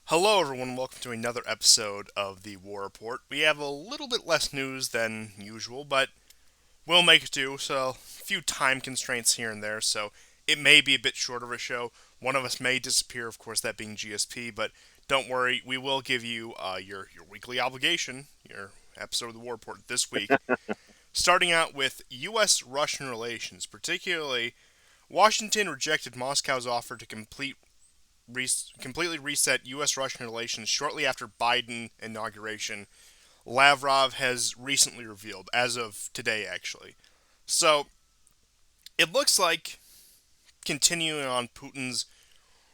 Hello, everyone. Welcome to another episode of the War Report. We have a little bit less news than usual, but we'll make it do. So, a few time constraints here and there, so it may be a bit short of a show. One of us may disappear, of course, that being GSP, but don't worry, we will give you your weekly obligation, your episode of the War Report this week. Starting out with U.S. Russian relations, particularly Washington rejected Moscow's offer to completely reset U.S. Russian relations shortly after Biden inauguration, Lavrov has recently revealed, as of today actually. So it looks like continuing on Putin's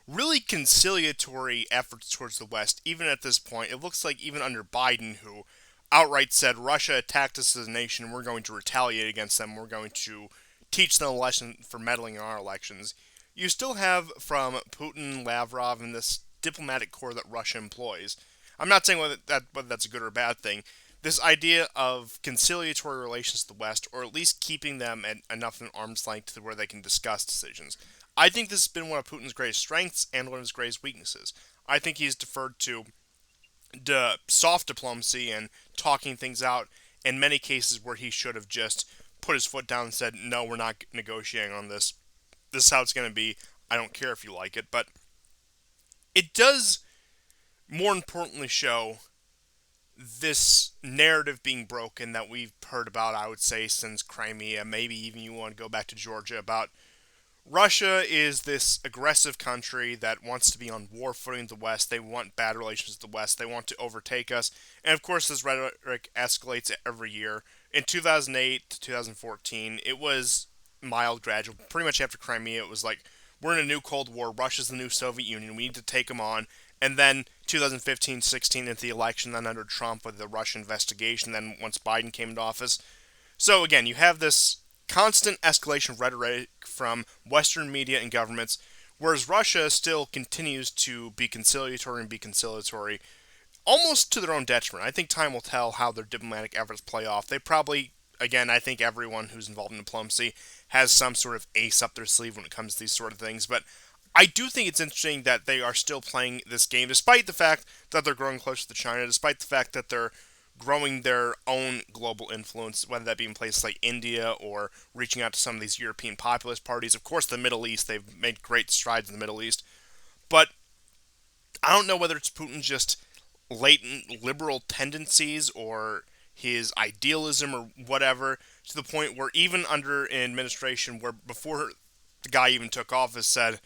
really conciliatory efforts towards the West, even at this point, it looks like even under Biden, who outright said Russia attacked us as a nation, we're going to retaliate against them, we're going to teach them a lesson for meddling in our elections. You still have from Putin, Lavrov, and this diplomatic corps that Russia employs. I'm not saying whether that's a good or a bad thing. This idea of conciliatory relations to the West, or at least keeping them at enough of an arm's length to where they can discuss decisions. I think this has been one of Putin's greatest strengths and one of his greatest weaknesses. I think he's deferred to soft diplomacy and talking things out in many cases where he should have just put his foot down and said, no, we're not negotiating on this. This is how it's going to be. I don't care if you like it. But it does, more importantly, show this narrative being broken that we've heard about, I would say, since Crimea. Maybe even you want to go back to Georgia about Russia is this aggressive country that wants to be on war footing with the West. They want bad relations with the West. They want to overtake us. And of course, this rhetoric escalates every year. In 2008 to 2014, it was mild, gradual. Pretty much after Crimea, it was like, we're in a new Cold War. Russia's the new Soviet Union. We need to take them on. And then 2015-16 into the election, then under Trump with the Russia investigation, then once Biden came into office. So again, you have this constant escalation of rhetoric from Western media and governments, whereas Russia still continues to be conciliatory and be conciliatory, almost to their own detriment. I think time will tell how their diplomatic efforts play off. They probably, again, I think everyone who's involved in diplomacy has some sort of ace up their sleeve when it comes to these sort of things, but I do think it's interesting that they are still playing this game, despite the fact that they're growing closer to China, despite the fact that they're growing their own global influence, whether that be in places like India or reaching out to some of these European populist parties. Of course, the Middle East, they've made great strides in the Middle East. But I don't know whether it's Putin's just latent liberal tendencies or his idealism or whatever, to the point where even under an administration where before the guy even took office said,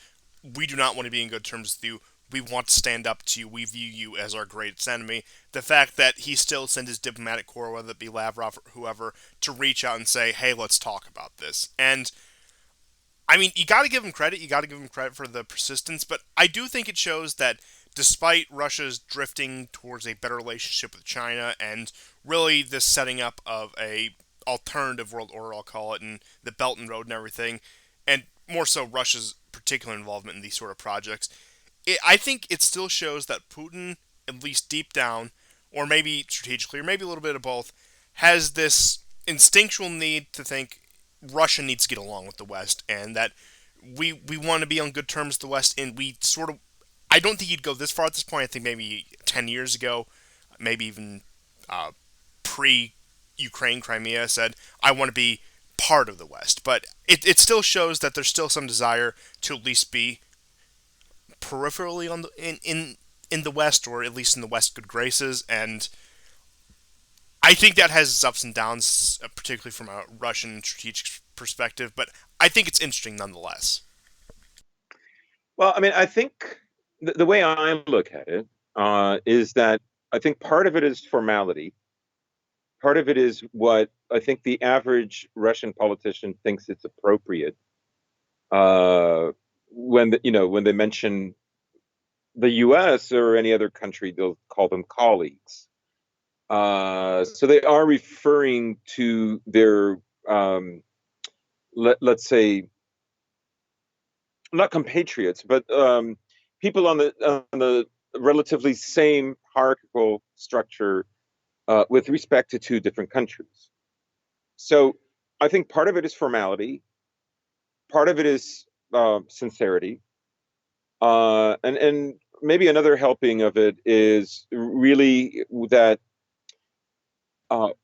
we do not want to be in good terms with you. We want to stand up to you. We view you as our greatest enemy. The fact that he still sends his diplomatic corps, whether it be Lavrov or whoever, to reach out and say, hey, let's talk about this. And I mean, you got to give him credit. You got to give him credit for the persistence. But I do think it shows that despite Russia's drifting towards a better relationship with China and really this setting up of a alternative world order, I'll call it, and the Belt and Road and everything, and more so Russia's particular involvement in these sort of projects, I think it still shows that Putin, at least deep down, or maybe strategically, or maybe a little bit of both, has this instinctual need to think Russia needs to get along with the West, and that we want to be on good terms with the West, and we sort of. I don't think you'd go this far at this point. I think maybe 10 years ago, maybe even pre Ukraine Crimea said, I want to be part of the West. But it still shows that there's still some desire to at least be peripherally on in the West, or at least in the West good graces. And I think that has its ups and downs, particularly from a Russian strategic perspective. But I think it's interesting nonetheless. Well, I mean, I think the way I look at it is that I think part of it is formality. Part of it is what I think the average Russian politician thinks it's appropriate when they mention the U.S. or any other country, they'll call them colleagues. So they are referring to their let's say not compatriots, but people on the relatively same hierarchical structure with respect to two different countries. So I think part of it is formality, part of it is sincerity, and maybe another helping of it is really that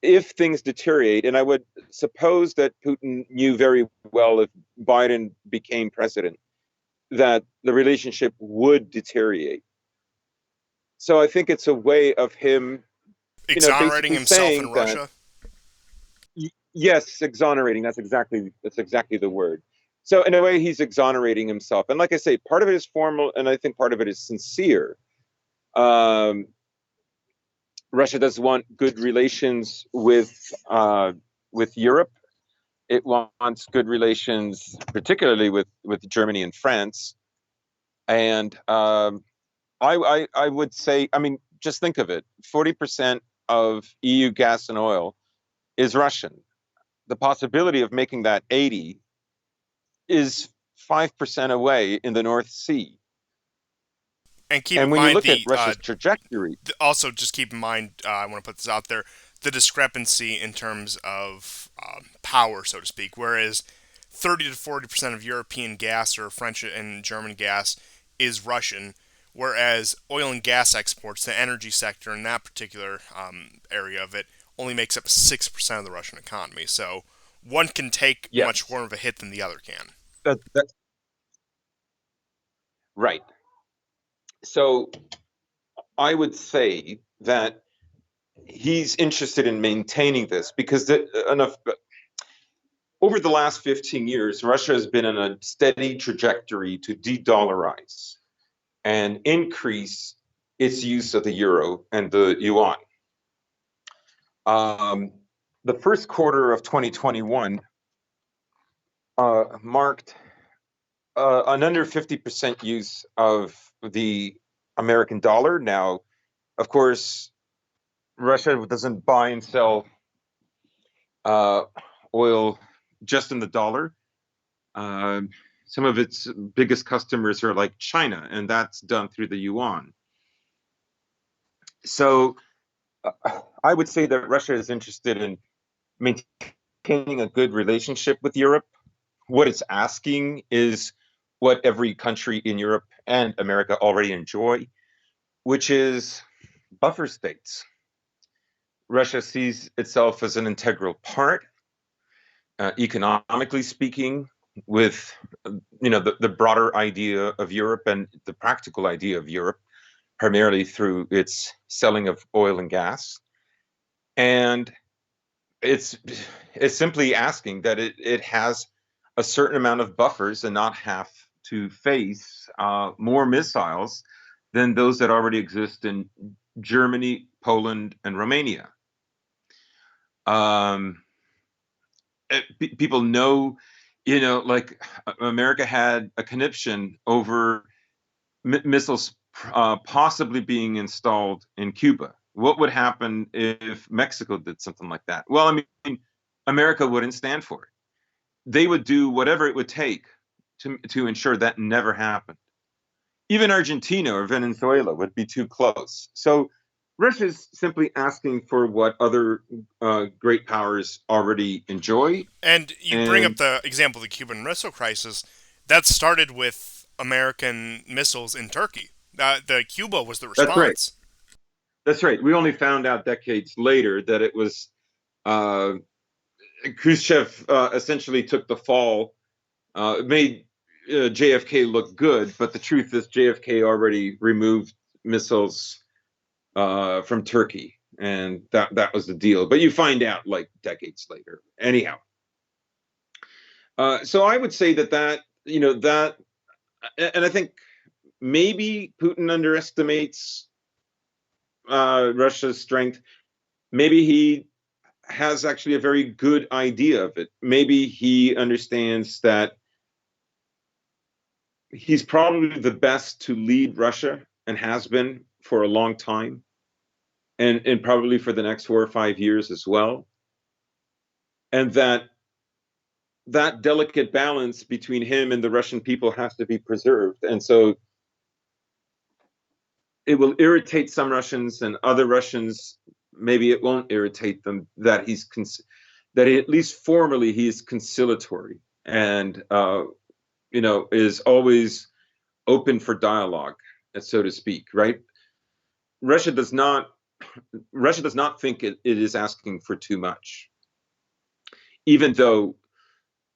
if things deteriorate, and I would suppose that Putin knew very well if Biden became president that the relationship would deteriorate. So I think it's a way of him, Exonerating basically himself in saying that Russia. yes, exonerating. That's exactly the word. So in a way, he's exonerating himself, and like I say, part of it is formal, and I think part of it is sincere. Um, Russia does want good relations with Europe. It wants good relations, particularly with Germany and France. And I would say, I mean, just think of it: 40% of EU gas and oil is Russian. The possibility of making that 80 is 5% away in the North Sea. And keep in And when you mind look at the Russia's trajectory, also just keep in mind, I want to put this out there, the discrepancy in terms of power, so to speak. Whereas 30 to 40% of European gas or French and German gas is Russian, whereas oil and gas exports, the energy sector in that particular area of it, only makes up 6% of the Russian economy. So one can take much yes, more of a hit than the other can. that's right. So I would say that he's interested in maintaining this because enough over the last 15 years, Russia has been on a steady trajectory to de-dollarize and increase its use of the euro and the yuan. Um, the first quarter of 2021 marked an under 50% use of the American dollar. Now, of course, Russia doesn't buy and sell uh, oil just in the dollar. Um, some of its biggest customers are like China, and that's done through the yuan. So I would say that Russia is interested in maintaining a good relationship with Europe. What it's asking is what every country in Europe and America already enjoy, which is buffer states. Russia sees itself as an integral part, economically speaking, with the broader idea of Europe and the practical idea of Europe, primarily through its selling of oil and gas. And it's it's simply asking that it has a certain amount of buffers and not have to face more missiles than those that already exist in Germany, Poland, and Romania. Um, People know, like America had a conniption over missiles possibly being installed in Cuba. What would happen if Mexico did something like that? Well, I mean, America wouldn't stand for it. They would do whatever it would take to ensure that never happened. Even Argentina or Venezuela would be too close. So Russia's simply asking for what other great powers already enjoy. And you bring up And the example of the Cuban Missile Crisis. That started with American missiles in Turkey. The Cuba was the that's right. response. That's right. We only found out decades later that it was uh, Khrushchev essentially took the fall. Made JFK look good, but the truth is JFK already removed missiles from Turkey, and that was the deal. But you find out like decades later. Anyhow, so I would say that, and I think maybe Putin underestimates Russia's strength. Maybe he has actually a very good idea of it. Maybe he understands that he's probably the best to lead Russia and has been for a long time, and probably for the next 4 or 5 years as well. And that delicate balance between him and the Russian people has to be preserved. And so it will irritate some Russians, and other Russians maybe it won't irritate them that that at least formally he is conciliatory and is always open for dialogue. so to speak, right? Russia does not Russia does not think it is asking for too much, even though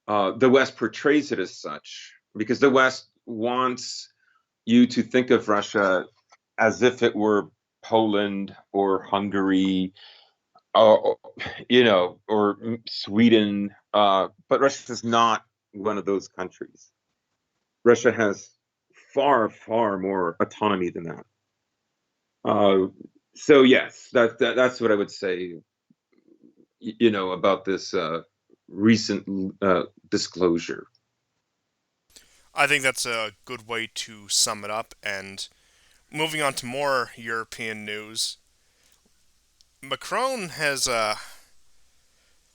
the West portrays it as such, because the West wants you to think of Russia as if it were Poland or Hungary, or or Sweden. But Russia is not one of those countries. Russia has far, far more autonomy than that. Uh, so yes, that's what I would say. About this recent disclosure. I think that's a good way to sum it up. And moving on to more European news, Macron has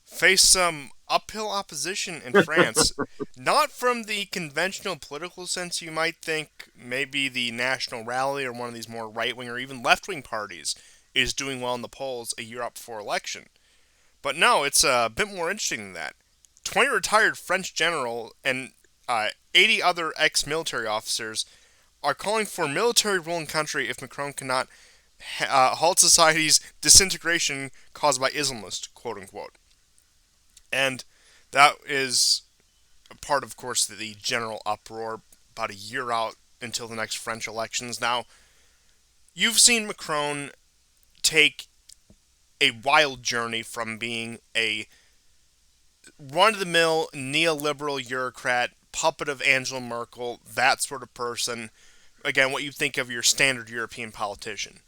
faced some uphill opposition in France. Not from the conventional political sense you might think, maybe the National Rally or one of these more right wing or even left wing parties is doing well in the polls a year out before election. But no, it's a bit more interesting than that. 20 retired French general and 80 other ex military officers are calling for military rule in country if Macron cannot halt society's disintegration caused by Islamists, quote unquote. And that is a part, of course, the general uproar about a year out until the next French elections. Now, you've seen Macron take a wild journey from being a run of the mill neoliberal bureaucrat, puppet of Angela Merkel, that sort of person. Again, what you think of your standard European politician.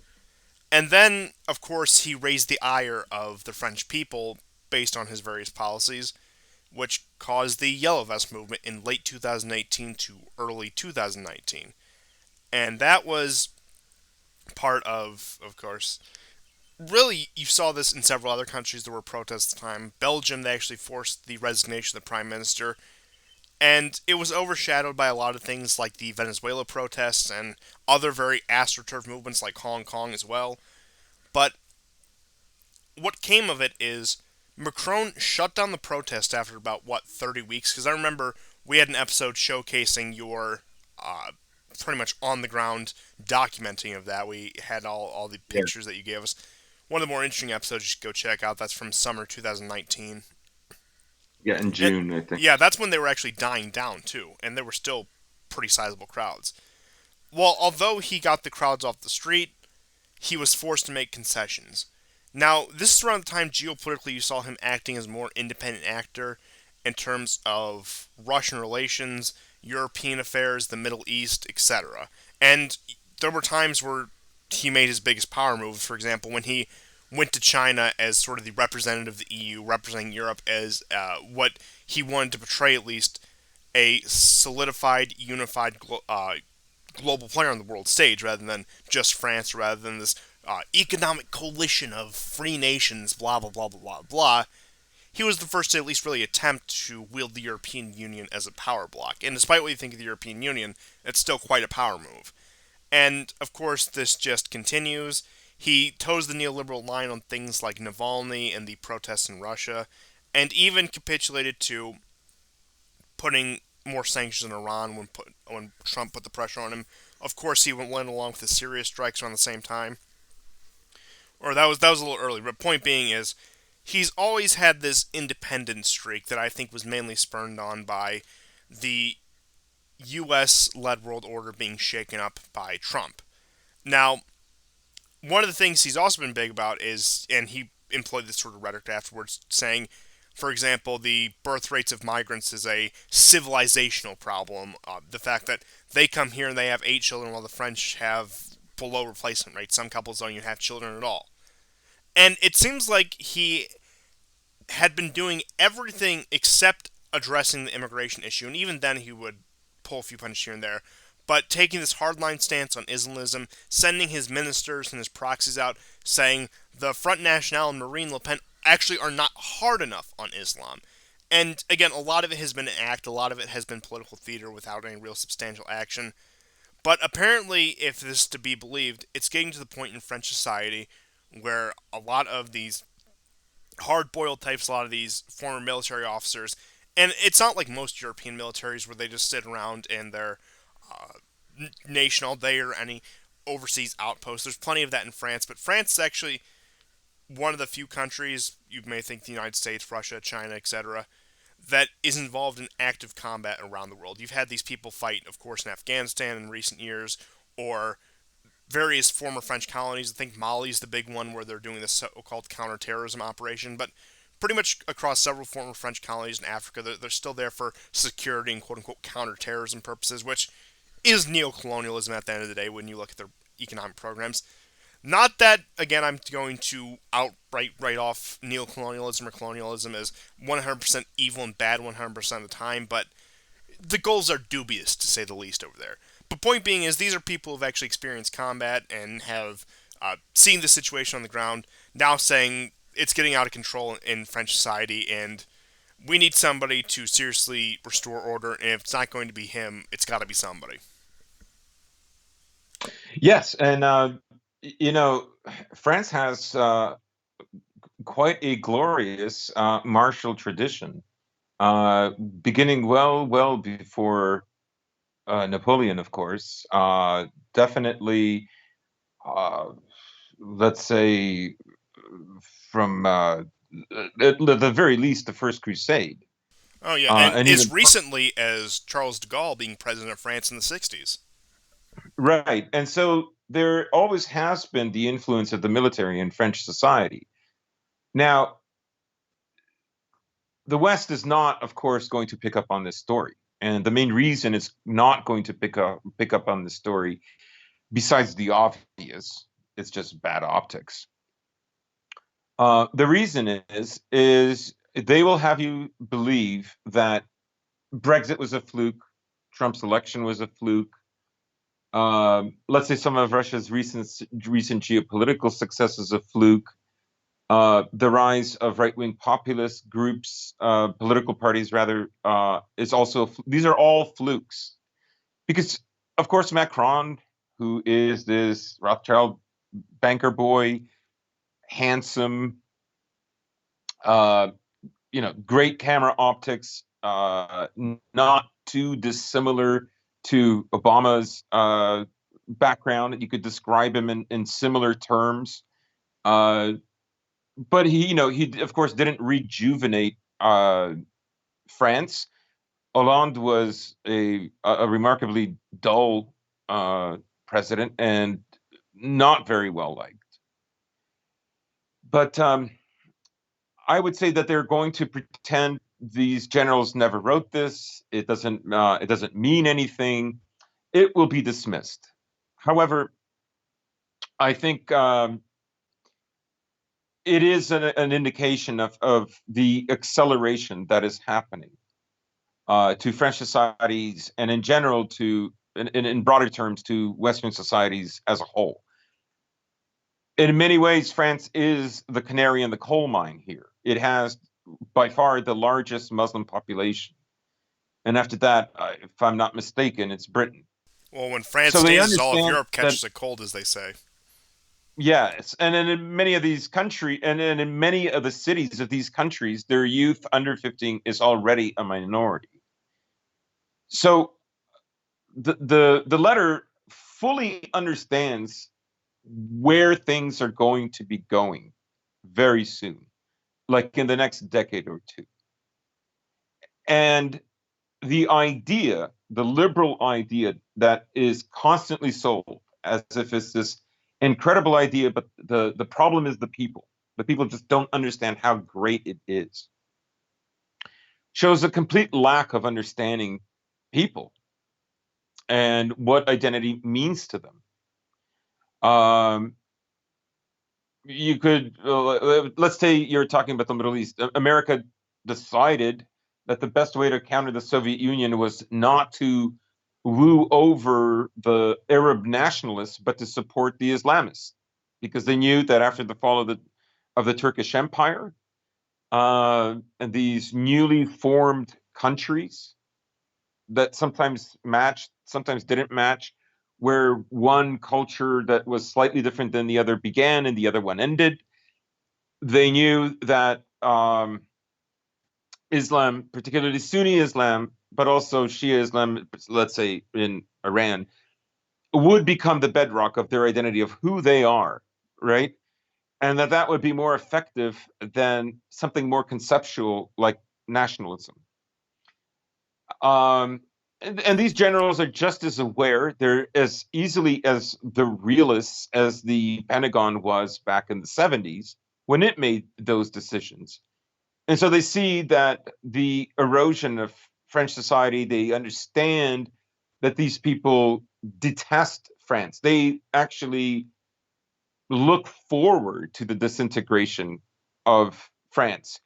And then, of course, he raised the ire of the French people based on his various policies, which caused the Yellow Vest movement in late 2018 to early 2019. And that was part of course, really, you saw this in several other countries. There were protests at the time. Belgium, they actually forced the resignation of the prime minister. And it was overshadowed by a lot of things like the Venezuela protests and other very astroturf movements like Hong Kong as well. But what came of it is Macron shut down the protest after about, 30 weeks? Because I remember we had an episode showcasing your pretty much on the ground documenting of that. We had all the Yeah, pictures that you gave us. One of the more interesting episodes you should go check out. That's from summer 2019. yeah, in And June, I think. yeah, that's when they were actually dying down too, and there were still pretty sizable crowds. Well, although he got the crowds off the street, he was forced to make concessions. Now, this is around the time geopolitically you saw him acting as a more independent actor in terms of Russian relations, European affairs, the Middle East, etc. And there were times where he made his biggest power moves. For example, when he went to China as sort of the representative of the EU, representing Europe as what he wanted to portray at least a solidified, unified global player on the world stage rather than just France, rather than this economic coalition of free nations, blah, blah, blah, blah, blah, blah. He was the first to at least really attempt to wield the European Union as a power bloc. And despite what you think of the European Union, it's still quite a power move. And of course, this just continues. He toes the neoliberal line on things like Navalny and the protests in Russia, and even capitulated to putting more sanctions on Iran when Trump put the pressure on him. Of course, he went along with the Syria strikes around the same time. Or that was a little early. But point being is, he's always had this independent streak that I think was mainly spurned on by the U.S. led world order being shaken up by Trump. Now, one of the things he's also been big about is, and he employed this sort of rhetoric afterwards, saying, for example, the birth rates of migrants is a civilizational problem. The fact that they come here and they have 8 children while the French have below replacement rates. Some couples don't even have children at all. And it seems like he had been doing everything except addressing the immigration issue, and even then he would pull a few punches here and there. But taking this hardline stance on Islamism, sending his ministers and his proxies out saying the Front National and Marine Le Pen actually are not hard enough on Islam. And again, a lot of it has been an act, a lot of it has been political theater without any real substantial action. But apparently, if this is to be believed, it's getting to the point in French society where a lot of these hard boiled types, a lot of these former military officers, and it's not like most European militaries where they just sit around and they're nation all day or any overseas outpost. There's plenty of that in France, but France is actually one of the few countries, you may think the United States, Russia, China, etc., that is involved in active combat around the world. You've had these people fight, of course, in Afghanistan in recent years, or various former French colonies. I think Mali's the big one where they're doing this so-called counterterrorism operation, but pretty much across several former French colonies in Africa, they're still there for security and quote-unquote counterterrorism purposes, which is neocolonialism at the end of the day when you look at their economic programs. Not that, again, I'm going to outright write off neocolonialism or colonialism as 100% evil and bad 100% of the time, but the goals are dubious, to say the least, over there. But point being is, these are people who have actually experienced combat and have seen the situation on the ground, now saying it's getting out of control in French society, and we need somebody to seriously restore order, and if it's not going to be him, it's got to be somebody. Yes, and you know, France has quite a glorious martial tradition, uh, beginning well before Napoleon, of course. Definitely, uh, let's say, from at the very least, the First Crusade, Oh, yeah, and and as even recently as Charles de Gaulle being president of France in the 60s. right. And so there always has been the influence of the military in French society. Now, the West is not, of course, going to pick up on this story. And the main reason it's not going to pick up on this story, besides the obvious, it's just bad optics. The reason is they will have you believe that Brexit was a fluke, Trump's election was a fluke. Let's say some of Russia's recent geopolitical success is a fluke. The rise of right-wing populist groups, political parties rather, is also, these are all flukes. Because, of course, Macron, who is this Rothschild banker boy, handsome, uh, great camera optics, not too dissimilar to Obama's background. You could describe him in similar terms. Uh, but he of course didn't rejuvenate France. Hollande was a remarkably dull president and not very well liked. But I would say that they're going to pretend these generals never wrote this. It doesn't mean anything. It will be dismissed. However, I think it is an indication of the acceleration that is happening to French societies and in general in broader terms to Western societies as a whole. In many ways, France is the canary in the coal mine here. It has by far the largest Muslim population. And after that, if I'm not mistaken, it's Britain. Well, when France So they sneezes, all of understand Europe that, catches a cold, as they say. yes, and then in many of these countries, and then in many of the cities of these countries, their youth under 15 is already a minority. So the letter fully understands where things are going to be going very soon, like in the next decade or two. And the liberal idea that is constantly sold as if it's this incredible idea, but the problem is the people. The people just don't understand how great it is. Shows a complete lack of understanding people and what identity means to them. Um, you could let's say you're talking about the Middle East. America decided that the best way to counter the Soviet Union was not to woo over the Arab nationalists, but to support the Islamists, because they knew that after the fall of the Turkish Empire, and these newly formed countries that sometimes matched, sometimes didn't match, where one culture that was slightly different than the other began and the other one ended. They knew that Islam, particularly Sunni Islam, but also Shia Islam, let's say in Iran, would become the bedrock of their identity of who they are, right? And that would be more effective than something more conceptual like nationalism. Um, and these generals are just as aware. They're as easily as the realists as the Pentagon was back in the 70s when it made those decisions. And so they see that the erosion of French society, they understand that these people detest France. They actually look forward to the disintegration of France.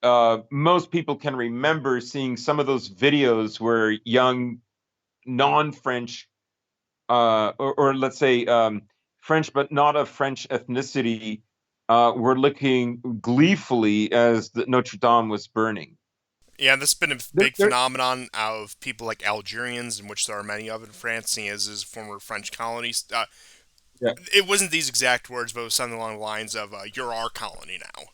Most people can remember seeing some of those videos where young non-French, or let's say French but not of French ethnicity, were looking gleefully as the Notre Dame was burning. Yeah, this has been a They're, big they're, phenomenon of people like Algerians, in which there are many of in France, seeing as is former French colonies. yeah. It wasn't these exact words, but it was something along the lines of "You're our colony now."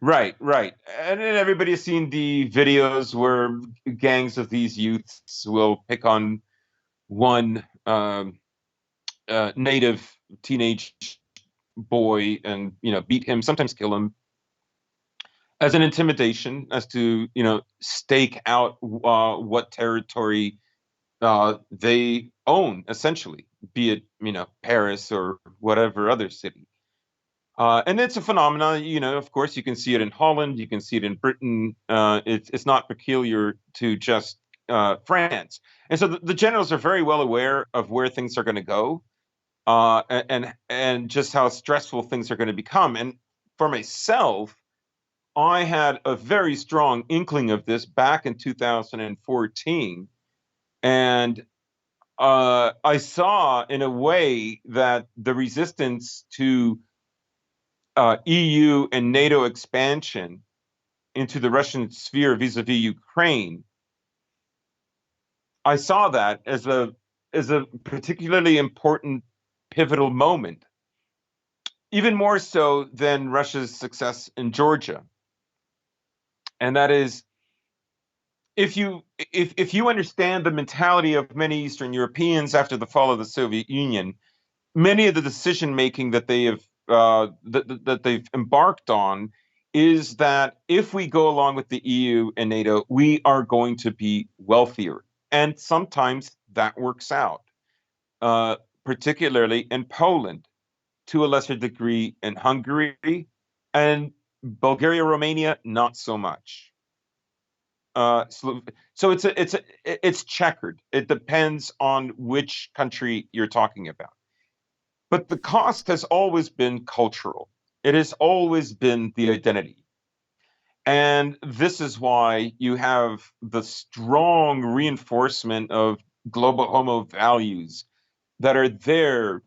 Right, right. And then everybody has seen the videos where gangs of these youths will pick on one native teenage boy and beat him, sometimes kill him, as an intimidation, as to stake out what territory they own, essentially, be it Paris or whatever other city. And it's a phenomenon, of course, you can see it in Holland, you can see it in Britain. It's not peculiar to just France. And so the generals are very well aware of where things are going to go, and just how stressful things are going to become. And for myself, I had a very strong inkling of this back in 2014. And I saw, in a way, that the resistance to EU and NATO expansion into the Russian sphere vis-a-vis Ukraine, I saw that as a particularly important pivotal moment, even more so than Russia's success in Georgia. And that is, if you understand the mentality of many Eastern Europeans after the fall of the Soviet Union, many of the decision making that they have that they've embarked on is that if we go along with the EU and NATO, we are going to be wealthier, and sometimes that works out, uh, particularly in Poland, to a lesser degree in Hungary, and Bulgaria, Romania, not so much. So it's checkered. It depends on which country you're talking about. But the cost has always been cultural. It has always been the identity. And this is why you have the strong reinforcement of global homo values that are there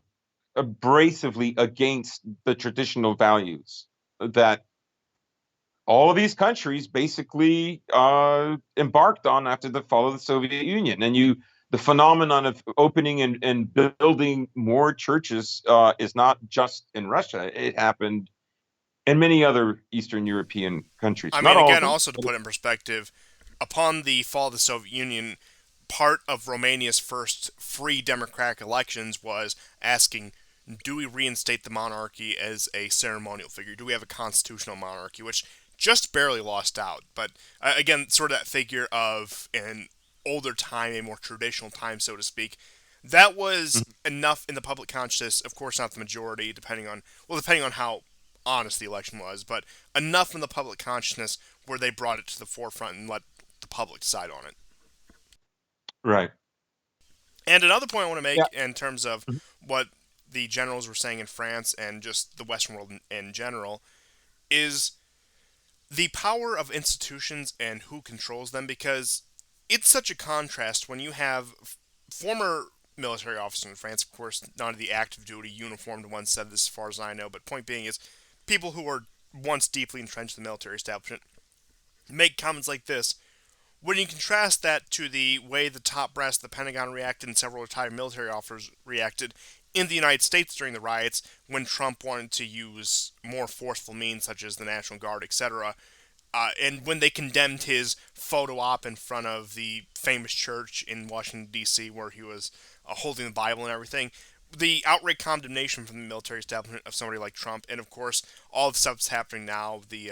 abrasively against the traditional values that all of these countries basically embarked on after the fall of the Soviet Union. And the phenomenon of opening and building more churches is not just in Russia. It happened in many other Eastern European countries. I Not mean, all of again, them. also to put it in perspective, upon the fall of the Soviet Union, part of Romania's first free democratic elections was asking, do we reinstate the monarchy as a ceremonial figure? Do we have a constitutional monarchy? Which just barely lost out. But again, sort of that figure of an older time, a more traditional time, so to speak. That was enough in the public consciousness. Of course, not the majority, depending on how honest the election was, but enough in the public consciousness where they brought it to the forefront and let the public decide on it. Right. And another point I want to Yeah. make in terms of what the generals were saying in France and just the Western world in general is the power of institutions and who controls them, because it's such a contrast when you have former military officers in France, of course, not of the active duty uniformed ones said this as far as I know, but point being is people who were once deeply entrenched in the military establishment make comments like this. When you contrast that to the way the top brass of the Pentagon reacted and several retired military officers reacted in the United States during the riots, when Trump wanted to use more forceful means such as the National Guard, etc., and when they condemned his photo op in front of the famous church in Washington, D.C., where he was holding the Bible and everything. The outright condemnation from the military establishment of somebody like Trump, and of course, all the stuff that's happening now, the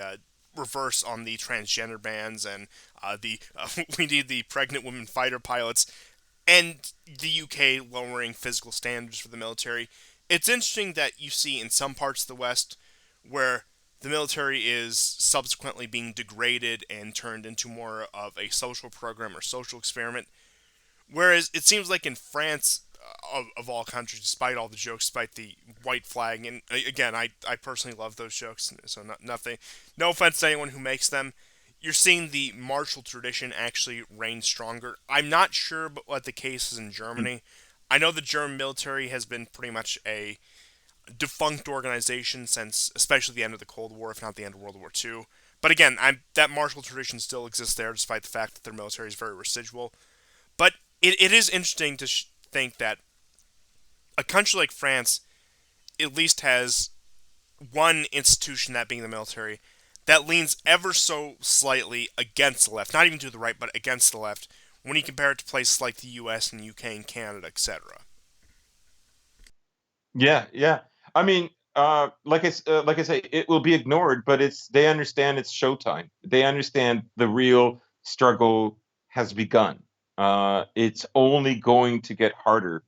reverse on the transgender bans and the we need the pregnant women fighter pilots, and the UK lowering physical standards for the military. It's interesting that you see in some parts of the West where the military is subsequently being degraded and turned into more of a social program or social experiment. Whereas it seems like in France, of all countries, despite all the jokes, despite the white flag, and again, I personally love those jokes, so nothing, no offense to anyone who makes them. You're seeing the martial tradition actually reign stronger. I'm not sure but what the case is in Germany. I know the German military has been pretty much a defunct organization since, especially the end of the Cold War, if not the end of World War II. But again, that martial tradition still exists there, despite the fact that their military is very residual. But it is interesting to think that a country like France at least has one institution, that being the military, that leans ever so slightly against the left, not even to the right, but against the left, when you compare it to places like the U.S. and UK and Canada, etc. Yeah, yeah. I mean, like I say, it will be ignored, but they understand it's showtime. They understand the real struggle has begun. It's only going to get harder.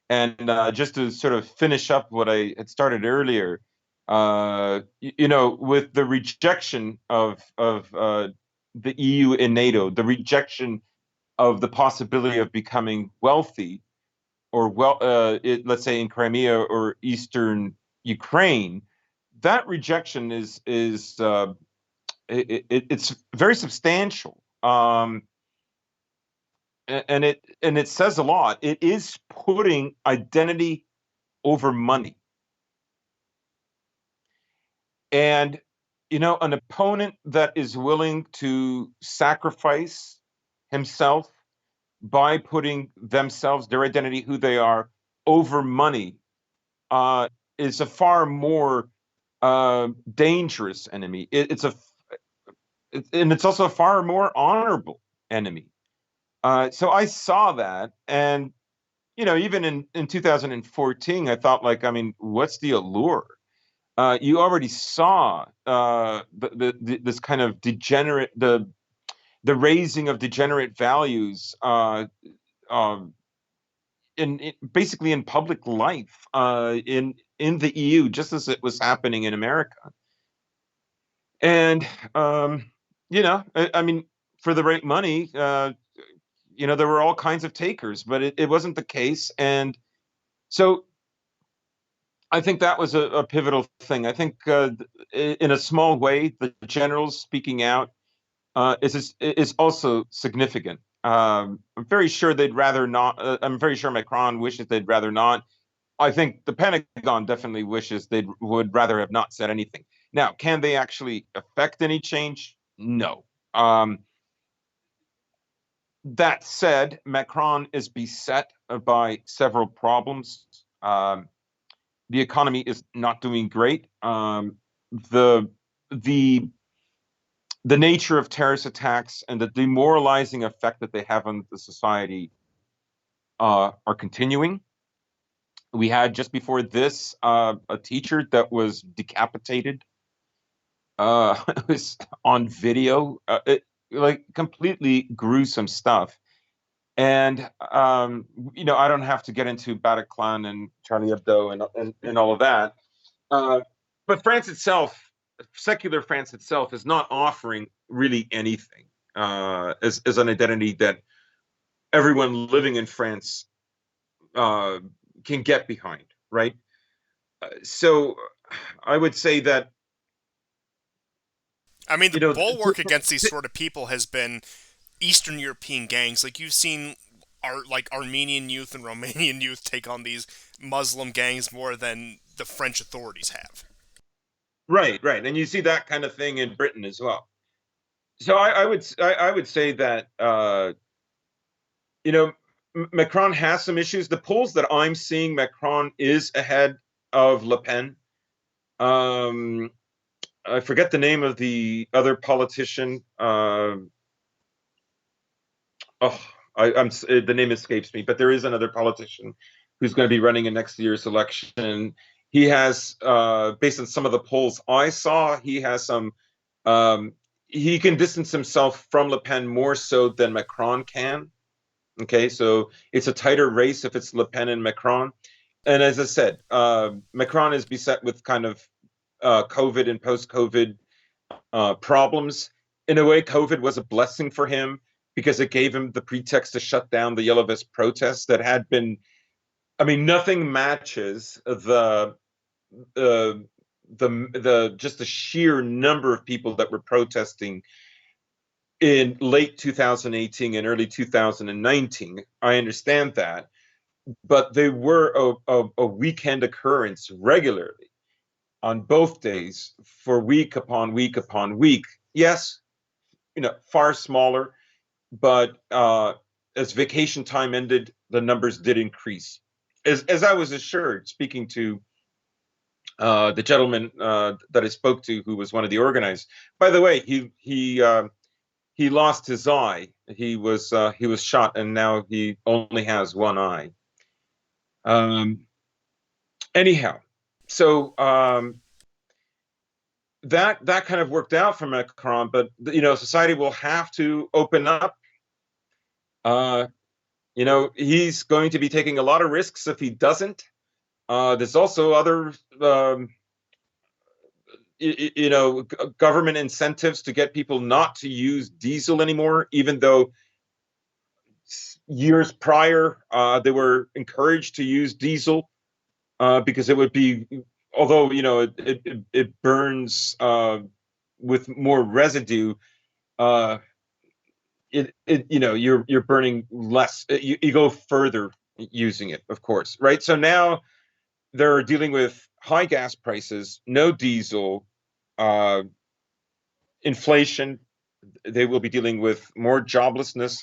And just to sort of finish up what I had started earlier, with the rejection of the EU and NATO, the rejection of the possibility of becoming wealthy, or let's say in Crimea or Eastern Ukraine, that rejection it's very substantial, and it says a lot. It is putting identity over money, and an opponent that is willing to sacrifice himself by putting themselves, their identity, who they are, over money, is a far more dangerous enemy. And it's also a far more honorable enemy. So I saw that, and even in 2014, I thought, like, I mean, what's the allure? You already saw this kind of degenerate, the raising of degenerate values, um, basically in public life, in the EU, just as it was happening in America. And I mean, for the right money, there were all kinds of takers, but it wasn't the case. And so I think that was a pivotal thing. I think, in a small way, the generals speaking out is also significant. I'm very sure they'd rather not. I'm very sure Macron wishes they'd rather not. I think the Pentagon definitely wishes they would rather have not said anything. Now, can they actually affect any change? No. That said, Macron is beset by several problems. The economy is not doing great. The the the nature of terrorist attacks and the demoralizing effect that they have on the society are continuing. We had just before this a teacher that was decapitated. It was on video, like completely gruesome stuff. And I don't have to get into Bataclan and Charlie Hebdo and all of that. Uh, but France itself, secular France itself, is not offering really anything as an identity that everyone living in France uh, can get behind, right? So I would say that, I mean, the you know, bulwark against these sort of people has been Eastern European gangs. Like you've seen Armenian youth and Romanian youth take on these Muslim gangs more than the French authorities have. right, right, and you see that kind of thing in Britain as well. So I would say that you know Macron has some issues. The polls that I'm seeing, Macron is ahead of Le Pen. Um, I forget the name of the other politician. Oh, the name escapes me, but there is another politician who's going to be running in next year's election. He has, based on some of the polls I saw, he has some. He can distance himself from Le Pen more so than Macron can. Okay, so it's a tighter race if it's Le Pen and Macron. And as I said, Macron is beset with kind of COVID and post-COVID problems. In a way, COVID was a blessing for him because it gave him the pretext to shut down the Yellow Vest protests that had been. I mean, nothing matches the just the sheer number of people that were protesting in late 2018 and early 2019. I understand that, but they were a weekend occurrence regularly on both days for week upon week upon week. Yes, far smaller, but as vacation time ended, the numbers did increase. As I was assured, speaking to the gentleman that I spoke to, who was one of the organizers. By the way, he lost his eye. He was shot, and now he only has one eye. Anyhow, so that kind of worked out for Macron, but society will have to open up. He's going to be taking a lot of risks if he doesn't. There's also other, government incentives to get people not to use diesel anymore, even though years prior they were encouraged to use diesel because it would be, although it burns with more residue. You're burning less. You go further using it, of course, right? So now they're dealing with high gas prices, no diesel, inflation. They will be dealing with more joblessness,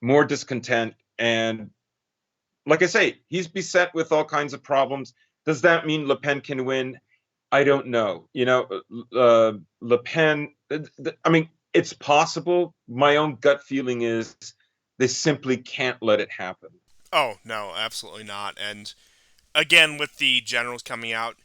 more discontent, and like I say, he's beset with all kinds of problems. Does that mean Le Pen can win? I don't know. Le Pen. I mean, it's possible. My own gut feeling is they simply can't let it happen. Oh, no, absolutely not. And again, with the generals coming out,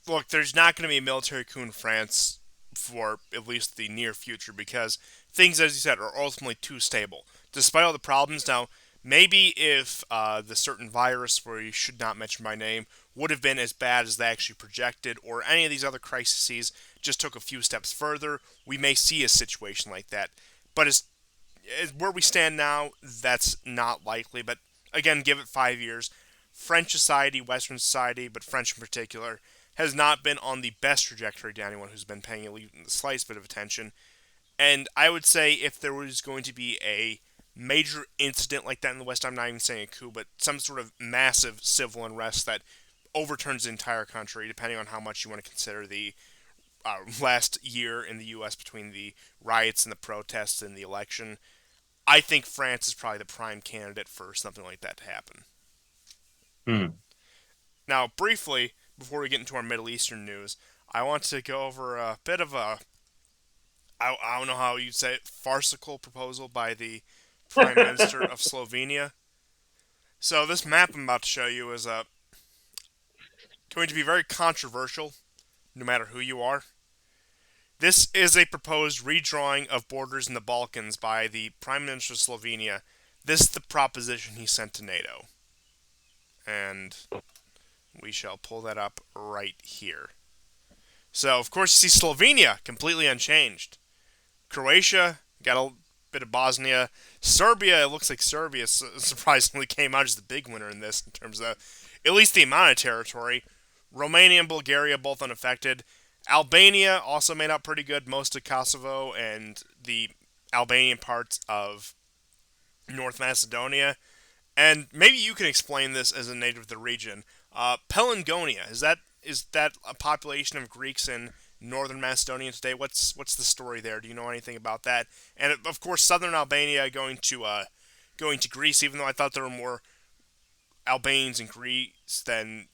look, there's not going to be a military coup in France for at least the near future because things, as you said, are ultimately too stable. Despite all the problems, now, maybe if the certain virus, where you should not mention by name, would have been as bad as they actually projected, or any of these other crises just took a few steps further, we may see a situation like that. But as where we stand now, that's not likely. But again, give it 5 years. French society, Western society, but French in particular, has not been on the best trajectory to anyone who's been paying even the slightest bit of attention. And I would say if there was going to be a major incident like that in the West, I'm not even saying a coup, but some sort of massive civil unrest that overturns the entire country, depending on how much you want to consider the last year in the U.S. between the riots and the protests and the election, I think France is probably the prime candidate for something like that to happen. Hmm. Now, briefly, before we get into our Middle Eastern news, I want to go over a bit of a, I don't know how you'd say it, farcical proposal by the Prime Minister of Slovenia. So this map I'm about to show you is going to be very controversial, no matter who you are. This is a proposed redrawing of borders in the Balkans by the Prime Minister of Slovenia. This is the proposition he sent to NATO. And we shall pull that up right here. So, of course, you see Slovenia completely unchanged. Croatia got a bit of Bosnia. Serbia, it looks like Serbia surprisingly came out as the big winner in this in terms of at least the amount of territory. Romania and Bulgaria both unaffected. Albania also made out pretty good. Most of Kosovo and the Albanian parts of North Macedonia. And maybe you can explain this as a native of the region. Pelagonia, is that a population of Greeks in northern Macedonia today? What's the story there? Do you know anything about that? And of course, southern Albania going to Greece. Even though I thought there were more Albanians in Greece than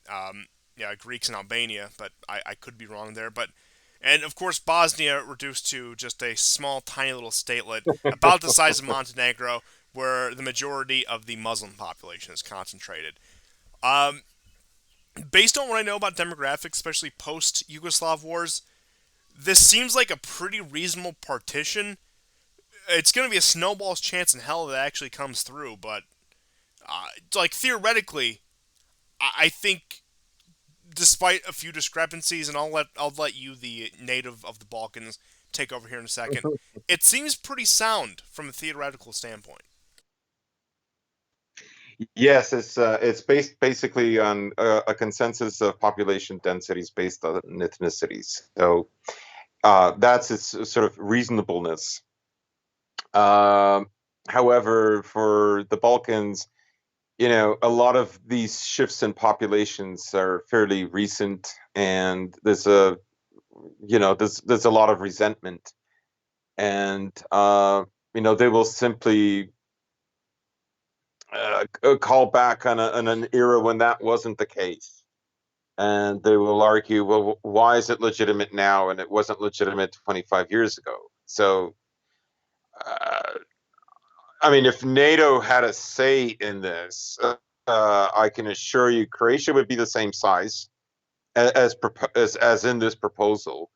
Greeks in Albania, but I could be wrong there. And of course, Bosnia reduced to just a small, tiny little statelet about the size of Montenegro, where the majority of the Muslim population is concentrated. Um, Based on what I know about demographics, especially post Yugoslav wars, this seems like a pretty reasonable partition. It's going to be a snowball's chance in hell that actually comes through, but like theoretically, I think despite a few discrepancies, and I'll let you, the native of the Balkans, take over here in a second. It seems pretty sound from a theoretical standpoint. Yes, it's based basically on a consensus of population densities based on ethnicities. So that's its sort of reasonableness. Um, However, for the Balkans, a lot of these shifts in populations are fairly recent, and there's a lot of resentment, and they will simply call back on an era when that wasn't the case. And they will argue, well, why is it legitimate now and it wasn't legitimate 25 years ago? So, uh, I mean, if NATO had a say in this, I can assure you, Croatia would be the same size as in this proposal.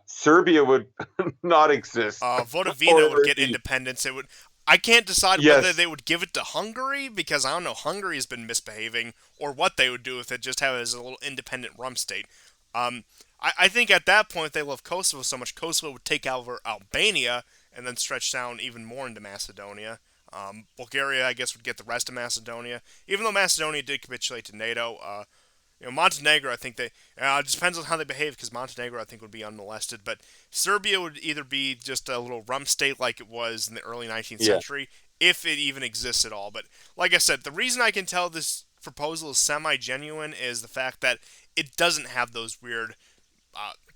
Serbia would not exist, Vodavina would or get the independence. It would. I can't decide whether yes, they would give it to Hungary because I don't know Hungary has been misbehaving, or what they would do with it, just have it as a little independent rump state. Um, I think at that point they love Kosovo so much, Kosovo would take over Albania and then stretch down even more into Macedonia. Bulgaria, I guess, would get the rest of Macedonia, even though Macedonia did capitulate to NATO. Montenegro, I think it just depends on how they behave because Montenegro, I think, would be unmolested. But Serbia would either be just a little rump state like it was in the early 19th yeah, century, if it even exists at all. But like I said, the reason I can tell this proposal is semi-genuine is the fact that it doesn't have those weird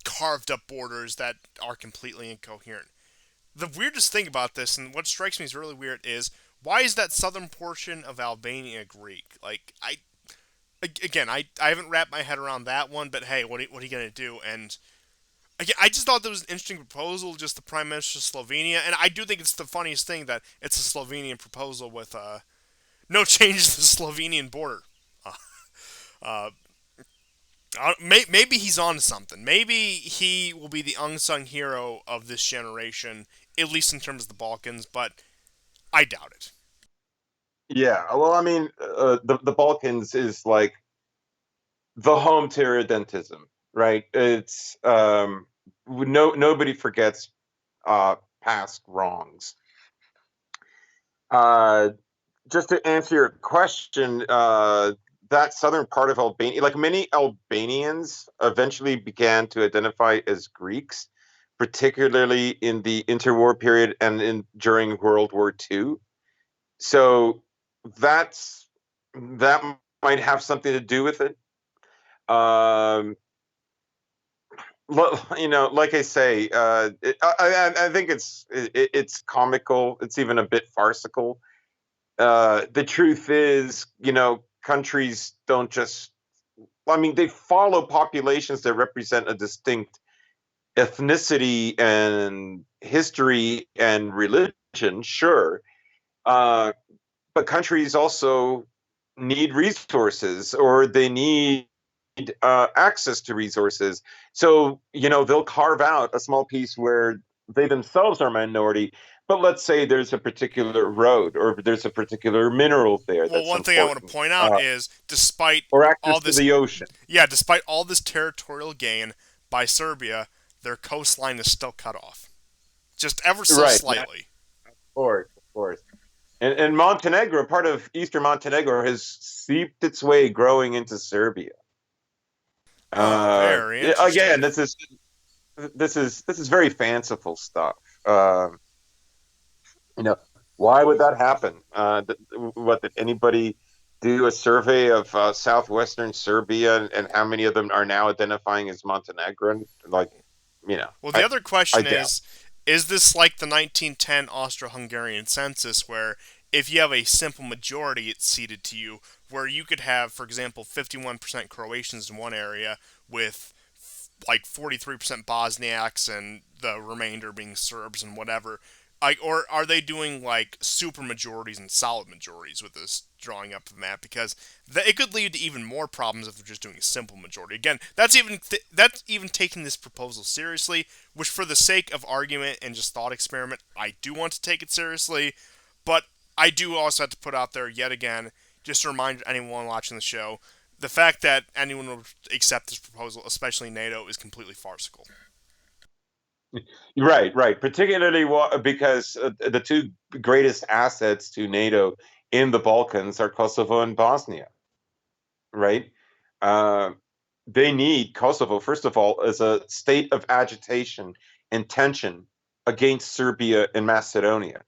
carved up borders that are completely incoherent. The weirdest thing about this, and what strikes me as really weird, is why is that southern portion of Albania Greek? Like, again, I haven't wrapped my head around that one, but hey, what are you going to do? And I just thought that was an interesting proposal, just the Prime Minister of Slovenia, and I do think it's the funniest thing that it's a Slovenian proposal with no change to the Slovenian border. Uh, uh, maybe he's on to something. Maybe he will be the unsung hero of this generation, at least in terms of the Balkans, but I doubt it. yeah. Well, I mean, the Balkans is like the home to irredentism, right? It's nobody forgets past wrongs. Uh, just to answer your question, that southern part of Albania, like many Albanians, eventually began to identify as Greeks, particularly in the interwar period and in during World War II. So that's that might have something to do with it. Um, like I say, I think it's comical. It's even a bit farcical. The truth is, countries don't just. I mean, they follow populations that represent a distinct ethnicity and history and religion, sure. Uh, but countries also need resources, or they need access to resources. So, they'll carve out a small piece where they themselves are minority. But let's say there's a particular road or there's a particular mineral there Well, that's one thing I want to important, point out is, despite or access all to this, the ocean. yeah, despite all this territorial gain by Serbia, their coastline is still cut off, just ever so Right. Yeah, slightly. of course, of course. And Montenegro, part of Eastern Montenegro, has seeped its way growing into Serbia. Oh, very Again, interesting. this is very fanciful stuff. You know, why would that happen? What did anybody do a survey of southwestern Serbia, and how many of them are now identifying as Montenegrin? Like, Well, the other I question doubt. is this like the 1910 Austro-Hungarian census, where if you have a simple majority, it's ceded to you, where you could have, for example, 51% Croatians in one area with like 43% Bosniaks and the remainder being Serbs and whatever. Like, or are they doing like super majorities and solid majorities with this drawing up the map? Because it could lead to even more problems if they're just doing a simple majority. Again, that's even taking this proposal seriously. Which, for the sake of argument and just thought experiment, I do want to take it seriously. But I do also have to put out there yet again, just to remind anyone watching the show, the fact that anyone would accept this proposal, especially NATO, is completely farcical. Right, right. Particularly because the two greatest assets to NATO in the Balkans are Kosovo and Bosnia, right? Uh, they need Kosovo, first of all, as a state of agitation and tension against Serbia and Macedonia,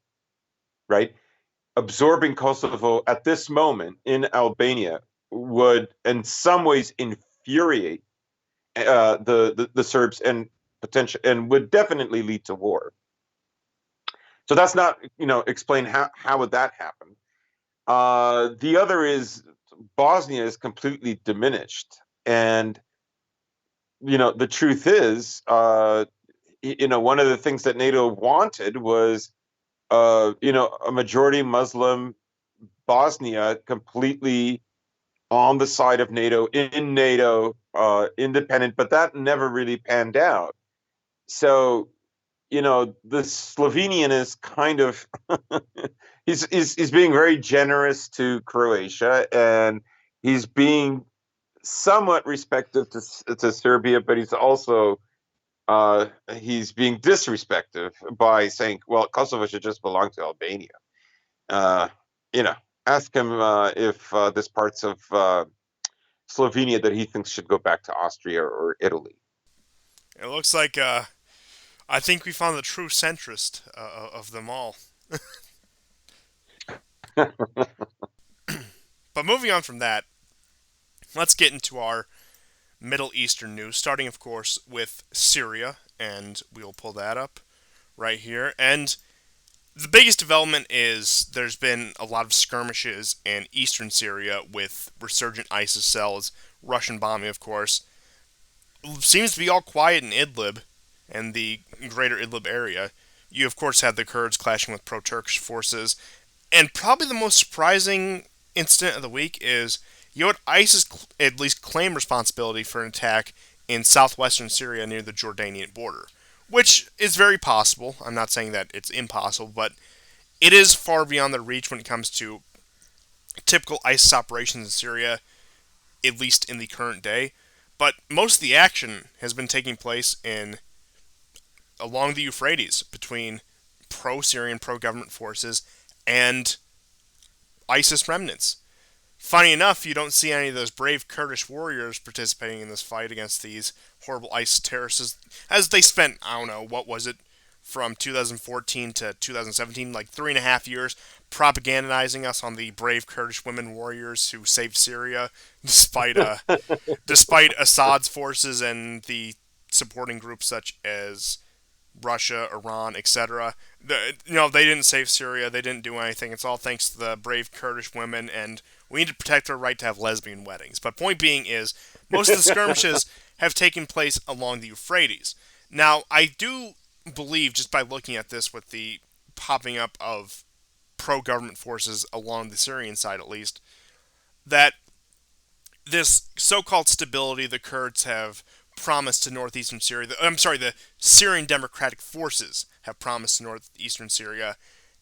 right? Absorbing Kosovo at this moment in Albania would, in some ways, infuriate the Serbs and potential and would definitely lead to war. So that's not, explain how would that happen. The other is Bosnia is completely diminished, and the truth is, one of the things that NATO wanted was, a majority Muslim Bosnia completely on the side of NATO, in NATO, independent, but that never really panned out. So, the Slovenian is kind of he's being very generous to Croatia, and he's being somewhat respectful to Serbia, but he's being disrespectful by saying, well, Kosovo should just belong to Albania. Uh, you know, ask him if there's parts of Slovenia that he thinks should go back to Austria or Italy. It looks like I think we found the true centrist of them all. But moving on from that, let's get into our Middle Eastern news, starting, of course, with Syria, and we'll pull that up right here. And the biggest development is there's been a lot of skirmishes in eastern Syria with resurgent ISIS cells, Russian bombing, of course. Seems to be all quiet in Idlib and the greater Idlib area. You, of course, had the Kurds clashing with pro Turkish forces. And probably the most surprising incident of the week is you had ISIS at least claim responsibility for an attack in southwestern Syria near the Jordanian border, which is very possible. I'm not saying that it's impossible, but it is far beyond their reach when it comes to typical ISIS operations in Syria, at least in the current day. But most of the action has been taking place in along the Euphrates between pro-Syrian, pro-government forces and ISIS remnants. Funny enough, you don't see any of those brave Kurdish warriors participating in this fight against these horrible ISIS terrorists, as they spent, I don't know, what was it, from 2014 to 2017, like 3.5 years, propagandizing us on the brave Kurdish women warriors who saved Syria, despite Assad's forces and the supporting groups such as Russia, Iran, etc. They didn't save Syria. They didn't do anything. It's all thanks to the brave Kurdish women, and we need to protect their right to have lesbian weddings. But point being is, most of the skirmishes have taken place along the Euphrates. Now, I do believe, just by looking at this with the popping up of pro-government forces along the Syrian side at least, that this so-called stability the Kurds have promised to northeastern Syria, the Syrian Democratic Forces have promised to northeastern Syria,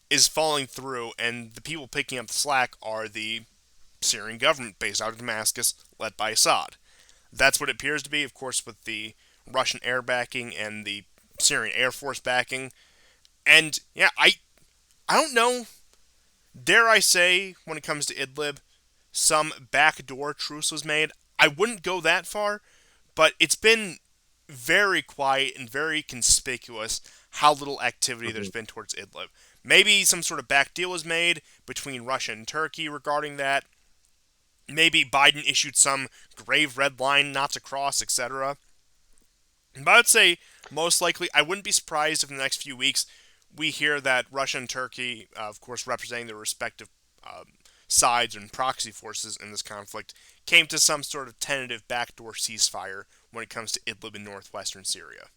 is falling through, and the people picking up the slack are the Syrian government based out of Damascus, led by Assad. That's what it appears to be, of course, with the Russian air backing and the Syrian Air Force backing. And yeah, I don't know. Dare I say, when it comes to Idlib, some backdoor truce was made. I wouldn't go that far, but it's been very quiet and very conspicuous how little activity there's Mhm. been towards Idlib. Maybe some sort of back deal was made between Russia and Turkey regarding that. Maybe Biden issued some grave red line not to cross, etc. But I'd say most likely, I wouldn't be surprised if in the next few weeks we hear that Russia and Turkey, of course representing their respective sides and proxy forces in this conflict, came to some sort of tentative backdoor ceasefire when it comes to Idlib in northwestern Syria.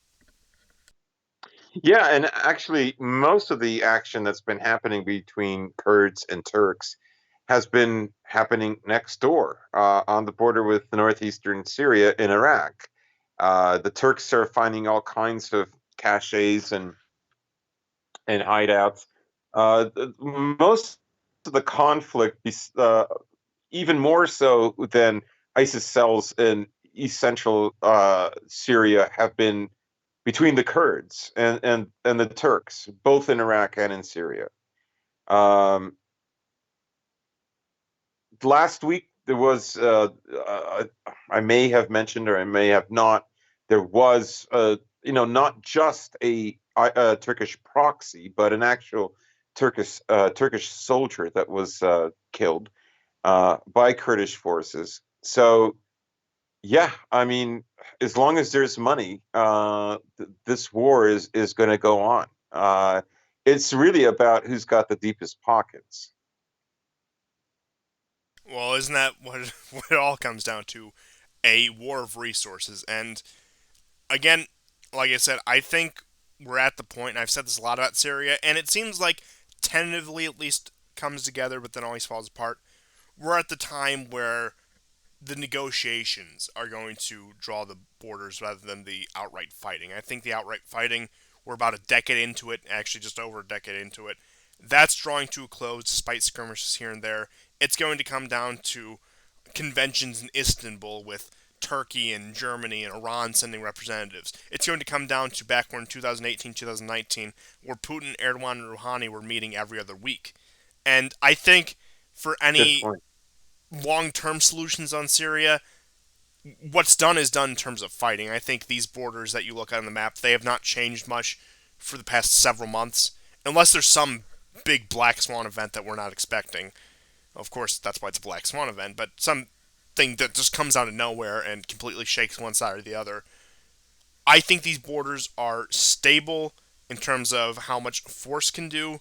Yeah, and actually, most of the action that's been happening between Kurds and Turks has been happening next door, on the border with northeastern Syria in Iraq. The Turks are finding all kinds of caches and hideouts. Most of the conflict, even more so than ISIS cells in east central Syria, have been between the Kurds and the Turks, both in Iraq and in Syria. Um, Last week there was, I may have mentioned or I may have not, there was, not just a Turkish proxy, but an actual Turkish soldier that was killed by Kurdish forces. So yeah, I mean, as long as there's money, this war is going to go on. It's really about who's got the deepest pockets. Well, isn't that what what it all comes down to? A war of resources. And again, like I said, I think we're at the point, and I've said this a lot about Syria, and it seems like tentatively at least comes together, but then always falls apart. We're at the time where the negotiations are going to draw the borders rather than the outright fighting. I think the outright fighting, we're about a decade into it, actually just over a decade into it. That's drawing to a close despite skirmishes here and there. It's going to come down to conventions in Istanbul with Turkey and Germany and Iran sending representatives. It's going to come down to back when 2018, 2019, where Putin, Erdogan, and Rouhani were meeting every other week. And I think for Good any point. long term solutions on Syria, what's done is done in terms of fighting. I think these borders that you look at on the map, they have not changed much for the past several months, unless there's some big black swan event that we're not expecting. Of course, that's why it's a black swan event, but something that just comes out of nowhere and completely shakes one side or the other. I think these borders are stable in terms of how much force can do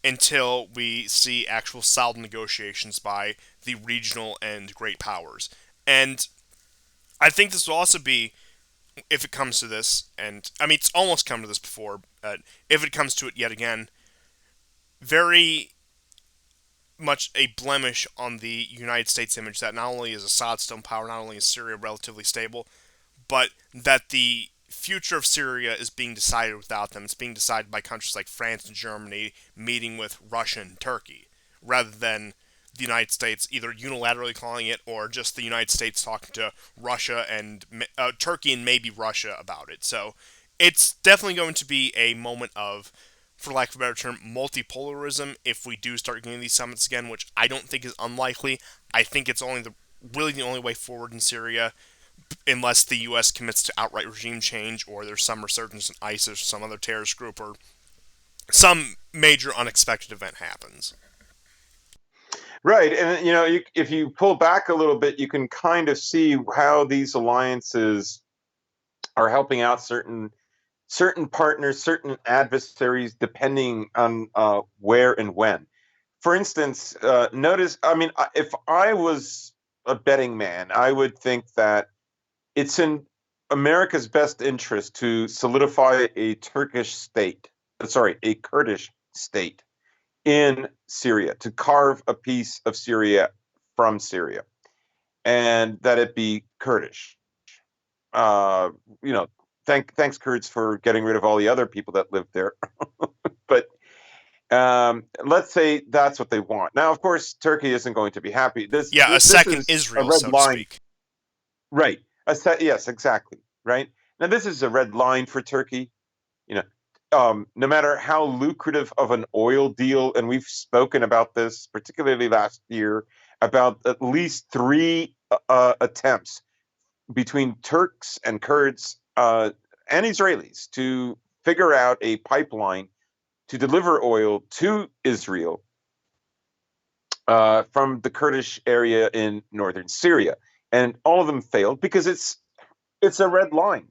until we see actual solid negotiations by the regional and great powers. And I think this will also be, if it comes to this, and I mean, it's almost come to this before, but if it comes to it yet again, very much a blemish on the United States image that not only is Assad still in power, not only is Syria relatively stable, but that the future of Syria is being decided without them. It's being decided by countries like France and Germany meeting with Russia and Turkey, rather than the United States either unilaterally calling it or just the United States talking to Russia and Turkey and maybe Russia about it. So it's definitely going to be a moment of, for lack of a better term, multipolarism if we do start getting these summits again, which I don't think is unlikely. I think it's only really the only way forward in Syria, unless the U.S. commits to outright regime change or there's some resurgence in ISIS or some other terrorist group or some major unexpected event happens. Right, and if you pull back a little bit, you can kind of see how these alliances are helping out certain partners, certain adversaries, depending on where and when. For instance, notice, I mean, if I was a betting man, I would think that it's in America's best interest to solidify a Turkish state, sorry, a Kurdish state in Syria, to carve a piece of Syria from Syria, and that it be Kurdish. Uh, you know, thanks Kurds for getting rid of all the other people that lived there. But let's say that's what they want. Now, of course, Turkey isn't going to be happy. Yeah, a This second is a Israel, red so to line, speak. right? Yes, exactly, right. Now, this is a red line for Turkey. You know, no matter how lucrative of an oil deal, and we've spoken about this particularly last year about at least three attempts between Turks and Kurds and Israelis to figure out a pipeline to deliver oil to Israel from the Kurdish area in northern Syria, and all of them failed because it's a red line.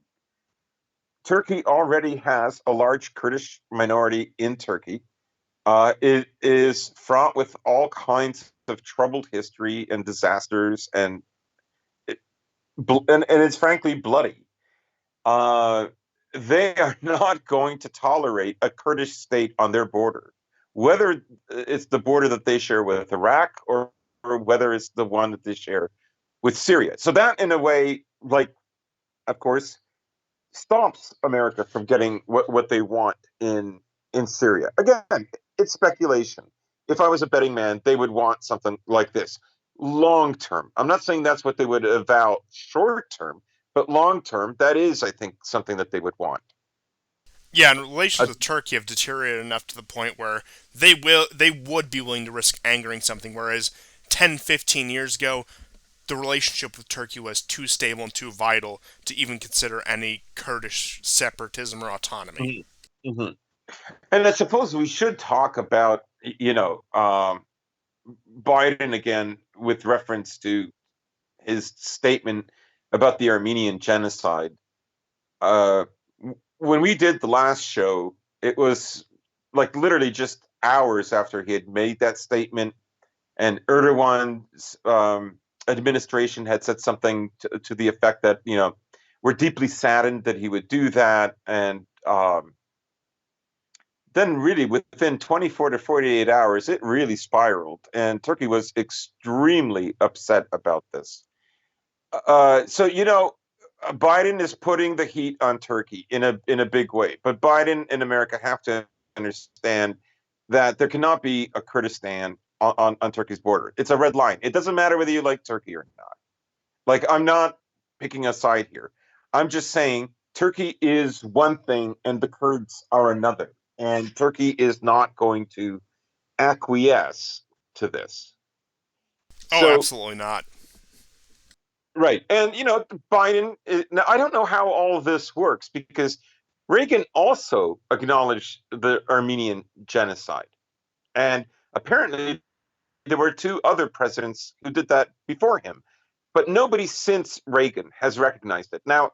Turkey already has a large Kurdish minority in Turkey. It is fraught with all kinds of troubled history and disasters, and and it's frankly bloody. Uh, they are not going to tolerate a Kurdish state on their border, whether it's the border that they share with Iraq or whether it's the one that they share with Syria. So that, in a way, like, of course, stops America from getting what they want in Syria. Again, it's speculation. If I was a betting man, they would want something like this long term. I'm not saying that's what they would avow short term, but long term, that is, I think, something that they would want. Yeah, and relations Uh, with Turkey have deteriorated enough to the point where they would be willing to risk angering something, whereas 10, 15 years ago, the relationship with Turkey was too stable and too vital to even consider any Kurdish separatism or autonomy. mhm, mhm. And I suppose we should talk about, Biden again with reference to his statement about the Armenian genocide. Uh, when we did the last show, it was like literally just hours after he had made that statement, and Erdogan's administration had said something to the effect that, we're deeply saddened that he would do that. And then, really, within 24 to 48 hours, it really spiraled, and Turkey was extremely upset about this. So, Biden is putting the heat on Turkey in a big way, but Biden and America have to understand that there cannot be a Kurdistan on Turkey's border. It's a red line. It doesn't matter whether you like Turkey or not. Like, I'm not picking a side here. I'm just saying Turkey is one thing and the Kurds are another, and Turkey is not going to acquiesce to this. Oh, So, absolutely not. right. And, Biden, now I don't know how all of this works because Reagan also acknowledged the Armenian genocide. And apparently there were two other presidents who did that before him. But nobody since Reagan has recognized it. Now,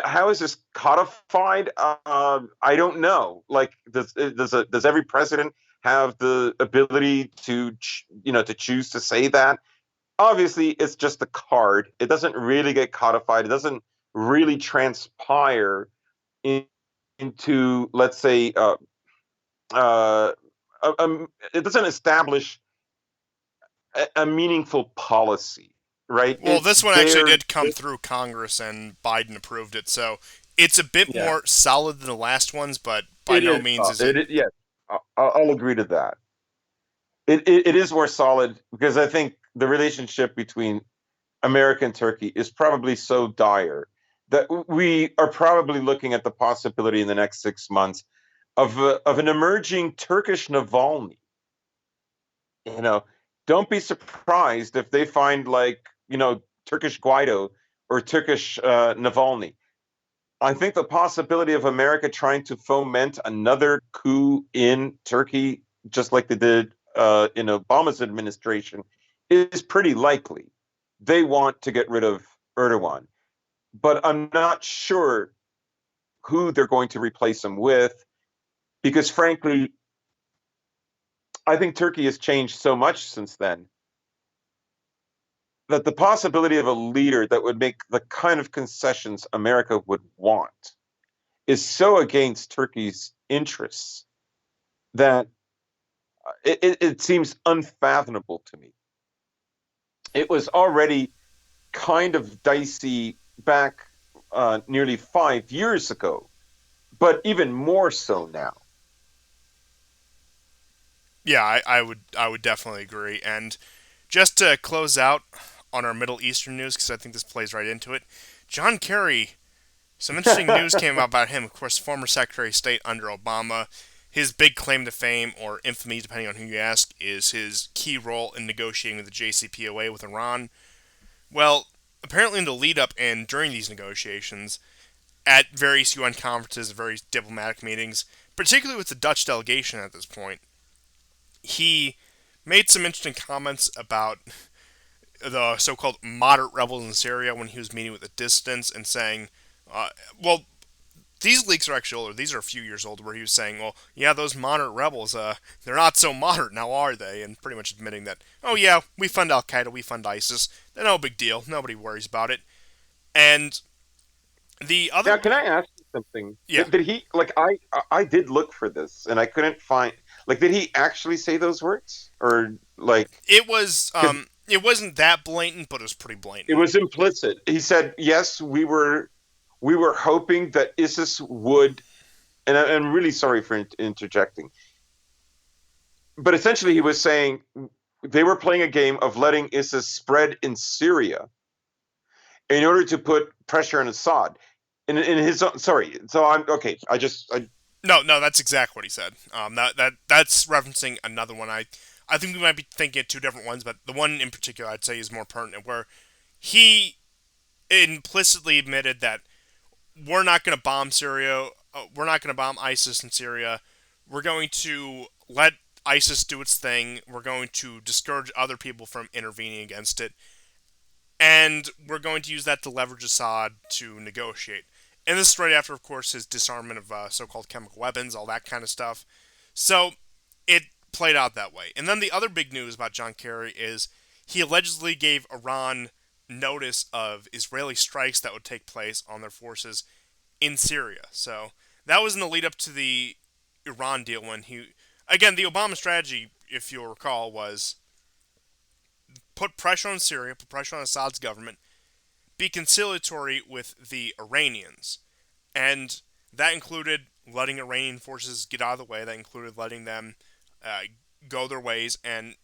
how is this codified? I don't know. Like, does every president have the ability to choose to say that? Obviously it's just a card. It doesn't really get codified. It doesn't really transpire in, into, let's say, uh, it doesn't establish a meaningful policy, right? Well, It's this one actually there. did come through Congress and Biden approved it, so it's a bit Yeah, more solid than the last ones, but by it no is. means is it. Yes, I'll agree to that. It is more solid because I think the relationship between America and Turkey is probably so dire that we are probably looking at the possibility in the next 6 months of an emerging Turkish Navalny. You know, don't be surprised if they find, like, Turkish Guaido or Turkish Navalny. I think the possibility of America trying to foment another coup in Turkey, just like they did in Obama's administration, is pretty likely. They want to get rid of Erdogan, but I'm not sure who they're going to replace him with because, frankly, I think Turkey has changed so much since then that the possibility of a leader that would make the kind of concessions America would want is so against Turkey's interests that it seems unfathomable to me. It was already kind of dicey back nearly 5 years ago, but even more so now. Yeah, I would definitely agree. And just to close out on our Middle Eastern news, because I think this plays right into it, John Kerry. Some interesting news came out about him. Of course, former Secretary of State under Obama. His big claim to fame, or infamy, depending on who you ask, is his key role in negotiating with the JCPOA with Iran. Well, apparently in the lead up and during these negotiations, at various UN conferences, various diplomatic meetings, particularly with the Dutch delegation at this point, he made some interesting comments about the so-called moderate rebels in Syria when he was meeting with the dissidents and saying, uh, well, these leaks are actually older. These are a few years old, where he was saying, well, yeah, those moderate rebels, they're not so moderate now, are they? And pretty much admitting that, oh, yeah, we fund Al Qaeda, we fund ISIS. They're no big deal. Nobody worries about it. And the other. Now, can I ask? something. Yeah, Did he like I did look for this and I couldn't find like did he actually say those words or like it was. because It wasn't that blatant, but it was pretty it blatant. was implicit. He said, "Yes, we were hoping that ISIS would." And I'm really sorry for interjecting, but essentially he was saying they were playing a game of letting ISIS spread in Syria in order to put pressure on Assad. In his own, sorry, so I'm okay. I No, no, that's exactly what he said. That's referencing another one. I think we might be thinking of two different ones, but the one in particular I'd say is more pertinent, where he implicitly admitted that we're not going to bomb Syria. We're not going to bomb ISIS in Syria. We're going to let ISIS do its thing. We're going to discourage other people from intervening against it. And we're going to use that to leverage Assad to negotiate. And this is right after, of course, his disarmament of so-called chemical weapons, all that kind of stuff. So it played out that way. And then the other big news about John Kerry is he allegedly gave Iran notice of Israeli strikes that would take place on their forces in Syria. So that was in the lead up to the Iran deal when again, the Obama strategy, if you'll recall, was put pressure on Syria, put pressure on Assad's government, be conciliatory with the Iranians. And that included letting Iranian forces get out of the way. That included letting them uh, go their ways. And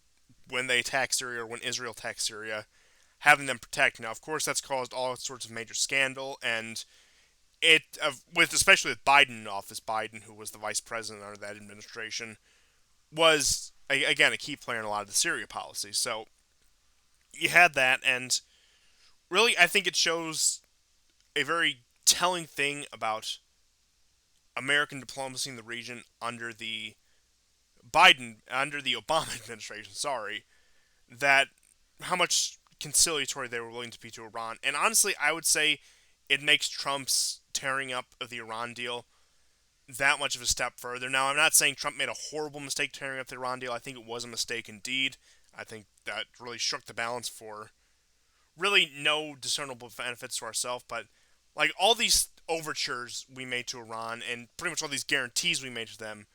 when they attack Syria or when Israel attacks Syria, having them protect. Now, of course, that's caused all sorts of major scandal. And with especially with Biden in office, Biden, who was the vice president under that administration, was, again, a key player in a lot of the Syria policy. So you had that. And really, I think it shows a very telling thing about American diplomacy in the region under the Obama administration, sorry, that how much conciliatory they were willing to be to Iran. And honestly, I would say it makes Trump's tearing up of the Iran deal that much of a step further. Now, I'm not saying Trump made a horrible mistake tearing up the Iran deal. I think it was a mistake indeed. I think that really shook the balance for really no discernible benefits to ourselves, but like all these overtures we made to Iran and pretty much all these guarantees we made to them,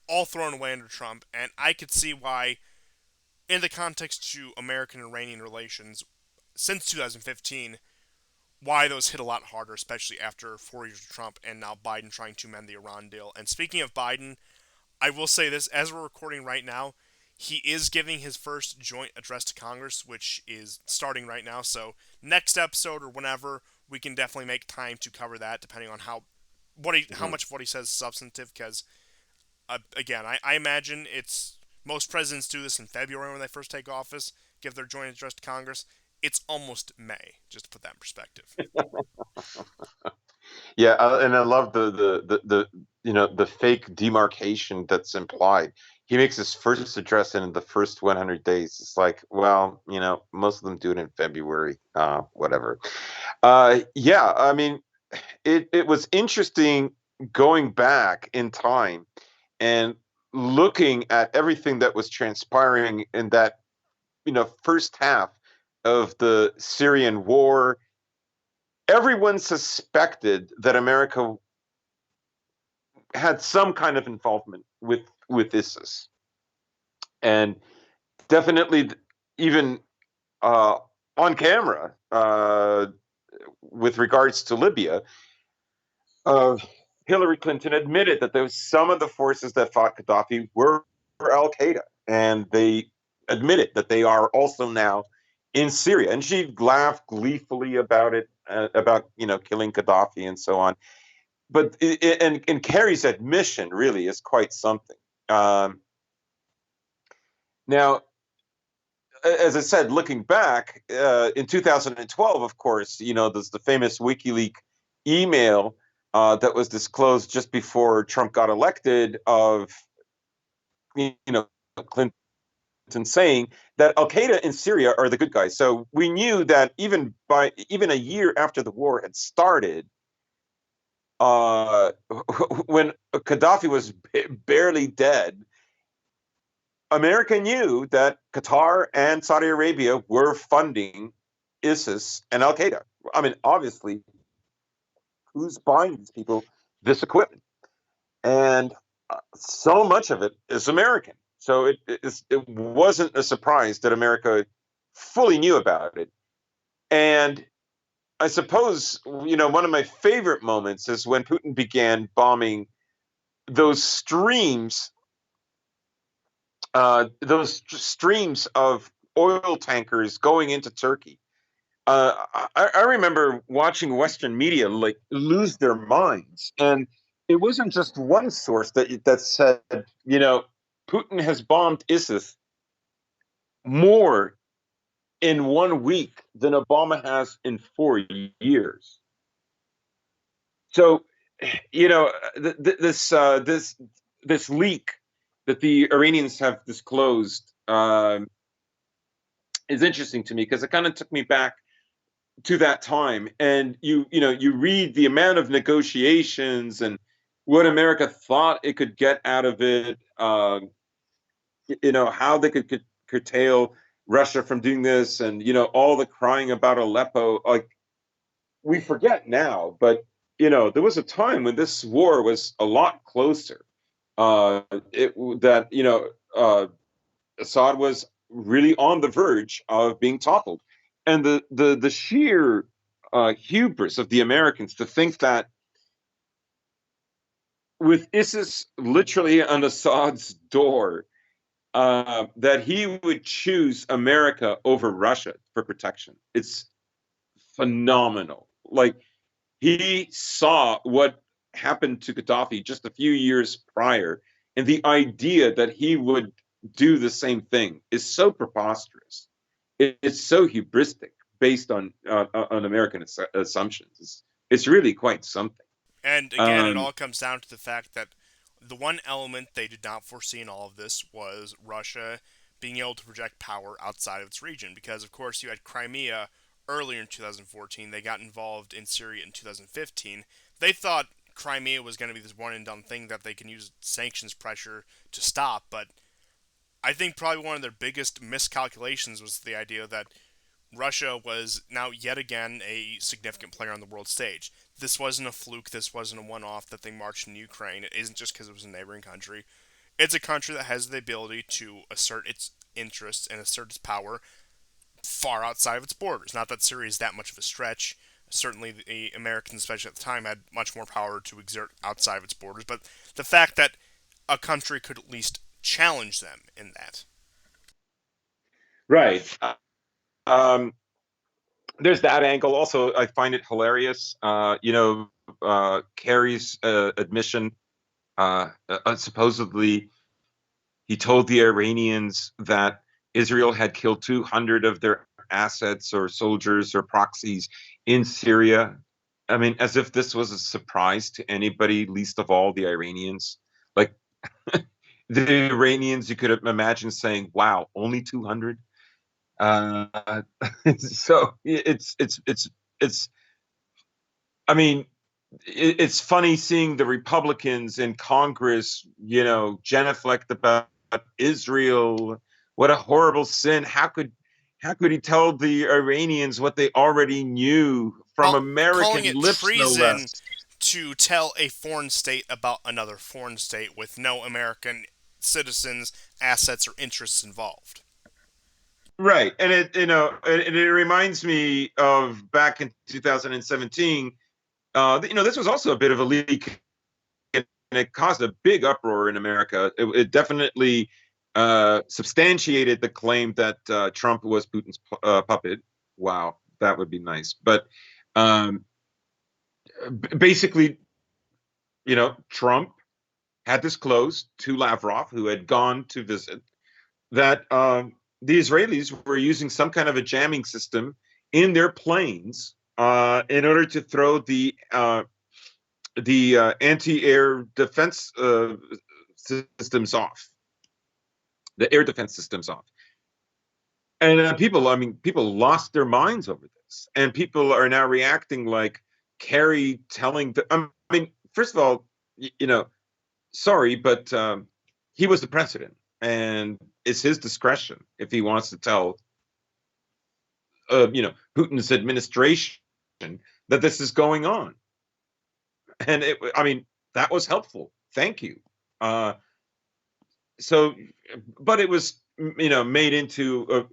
all thrown away under Trump, and I could see why, in the context to American-Iranian relations since 2015, why those hit a lot harder, especially after 4 years of Trump and now Biden trying to mend the Iran deal. And speaking of Biden, I will say this: as we're recording right now, he is giving his first joint address to Congress, which is starting right now. So next episode or whenever, we can definitely make time to cover that, depending on how mhm. much of what he says is substantive. Because again, I imagine it's most presidents do this in February when they first take office, give their joint address to Congress. It's almost May, just to put that in perspective. Yeah, and I love the fake demarcation that's implied. He makes his first address in the first 100 days. It's like, well, most of them do it in February, whatever. Yeah, I mean, it was interesting going back in time and looking at everything that was transpiring in that, first half of the Syrian war. Everyone suspected that America had some kind of involvement with ISIS, and definitely even uh, on camera with regards to Libya, uh, Hillary Clinton admitted that there was some of the forces that fought Gaddafi were Al Qaeda, and they admitted that they are also now in Syria, and she laughed gleefully about it, about killing Gaddafi and so on. But and Kerry's admission really is quite something. Um, Now, as I said, looking back in 2012, of course, there's the famous WikiLeaks email that was disclosed just before Trump got elected of Clinton saying that Al Qaeda in Syria are the good guys. So we knew that even a year after the war had started, uh, when Gaddafi was barely dead, America knew that Qatar and Saudi Arabia were funding ISIS and Al Qaeda. I mean, obviously, who's buying these people this equipment, and so much of it is American. So it wasn't a surprise that America fully knew about it. And I suppose, one of my favorite moments is when Putin began bombing those streams, those streams of oil tankers going into Turkey. I remember watching Western media like lose their minds, and it wasn't just one source that said, Putin has bombed ISIS more in 1 week than Obama has in 4 years. So, this leak that the Iranians have disclosed is interesting to me because it kind of took me back to that time, and you read the amount of negotiations and what America thought it could get out of it, how they could curtail Russia from doing this, and all the crying about Aleppo. Like, we forget now, but there was a time when this war was a lot closer. That Assad was really on the verge of being toppled, and the sheer hubris of the Americans to think that with ISIS literally on Assad's door, that he would choose America over Russia for protection. It's phenomenal. Like, he saw what happened to Gaddafi just a few years prior, and the idea that he would do the same thing is so preposterous. It's so hubristic based on American assumptions. It's really quite something. And again, it all comes down to the fact that the one element they did not foresee in all of this was Russia being able to project power outside of its region. Because, of course, you had Crimea earlier in 2014. They got involved in Syria in 2015. They thought Crimea was going to be this one and done thing that they can use sanctions pressure to stop. But I think probably one of their biggest miscalculations was the idea that Russia was now yet again a significant player on the world stage. This wasn't a fluke. This wasn't a one-off that they marched in Ukraine. It isn't just because it was a neighboring country. It's a country that has the ability to assert its interests and assert its power far outside of its borders. Not that Syria is that much of a stretch. Certainly, the Americans, especially at the time, had much more power to exert outside of its borders. But the fact that a country could at least challenge them in that. Right. Um, there's that angle. Also, I find it hilarious. Kerry's admission. Supposedly, he told the Iranians that Israel had killed 200 of their assets or soldiers or proxies in Syria. I mean, as if this was a surprise to anybody, least of all the Iranians. Like, the Iranians, you could imagine saying, "Wow, only 200." So it's. I mean, it's funny seeing the Republicans in Congress, genuflect about Israel. What a horrible sin! How could he tell the Iranians what they already knew from Calling American it lips, no treason less? to tell a foreign state about another foreign state with no American citizens, assets, or interests involved. Right, and it reminds me of back in 2017. This was also a bit of a leak, and it caused a big uproar in America. It definitely substantiated the claim that Trump was Putin's puppet. Wow, that would be nice. But um, basically, Trump had disclosed to Lavrov, who had gone to visit, that the Israelis were using some kind of a jamming system in their planes in order to throw the anti-air defense systems off, the air defense systems off. And people lost their minds over this, and people are now reacting like Kerry telling the. First of all, sorry, but he was the president, and it's his discretion if he wants to tell, Putin's administration that this is going on. and I mean, that was helpful. Thank you. Uh, so, but it was, made into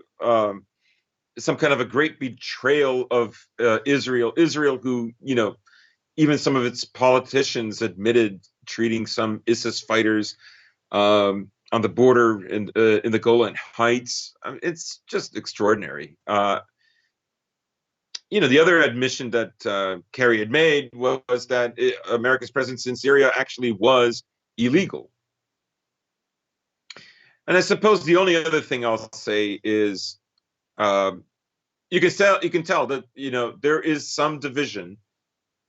some kind of a great betrayal of Israel. Israel, who, even some of its politicians admitted treating some ISIS fighters on the border in the Golan Heights. I mean, it's just extraordinary. The other admission that Kerry had made was that America's presence in Syria actually was illegal. And I suppose the only other thing I'll say is um, you can tell that there is some division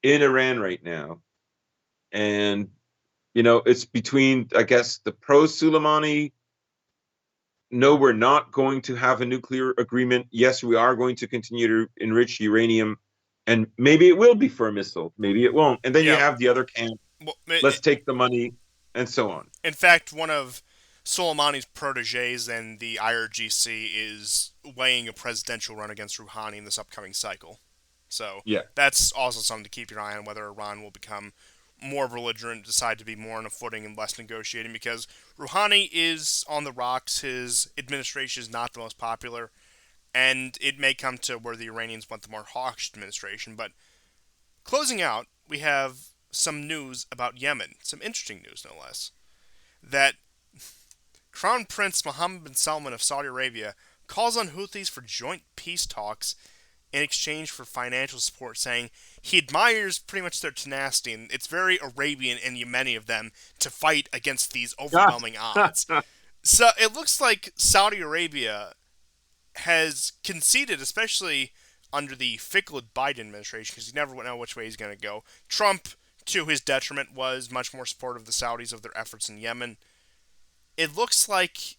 in Iran right now, and it's between, I guess, the pro Soleimani. No, we're not going to have a nuclear agreement. Yes, we are going to continue to enrich uranium, and maybe it will be for a missile, maybe it won't. And then you Yeah. have the other camp. Well, Let's take the money, and so on. in fact, one of Soleimani's proteges and the IRGC is weighing a presidential run against Rouhani in this upcoming cycle. So Yeah. that's also something to keep your eye on, whether Iran will become more belligerent, decide to be more on a footing and less negotiating, because Rouhani is on the rocks. His administration is not the most popular, and it may come to where the Iranians want the more hawkish administration. But closing out, we have some news about Yemen, some interesting news no less, that Crown Prince Mohammed bin Salman of Saudi Arabia calls on Houthis for joint peace talks in exchange for financial support, saying he admires pretty much their tenacity, and it's very Arabian and Yemeni of them to fight against these overwhelming odds. So it looks like Saudi Arabia has conceded, especially under the fickle Biden administration, because you never know which way he's going to go. Trump, to his detriment, was much more supportive of the Saudis of their efforts in Yemen. It looks like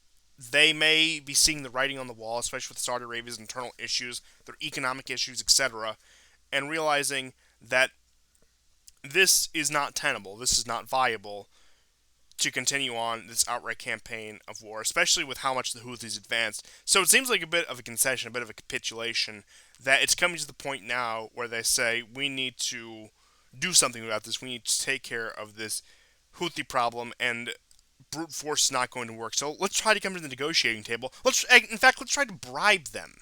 they may be seeing the writing on the wall, especially with Saudi Arabia's internal issues, their economic issues, etc., and realizing that this is not tenable, this is not viable to continue on this outright campaign of war, especially with how much the Houthis advanced. So it seems like a bit of a concession, a bit of a capitulation, that it's coming to the point now where they say we need to do something about this. We need to take care of this Houthi problem, and brute force is not going to work. So let's try to come to the negotiating table. Let's try to bribe them.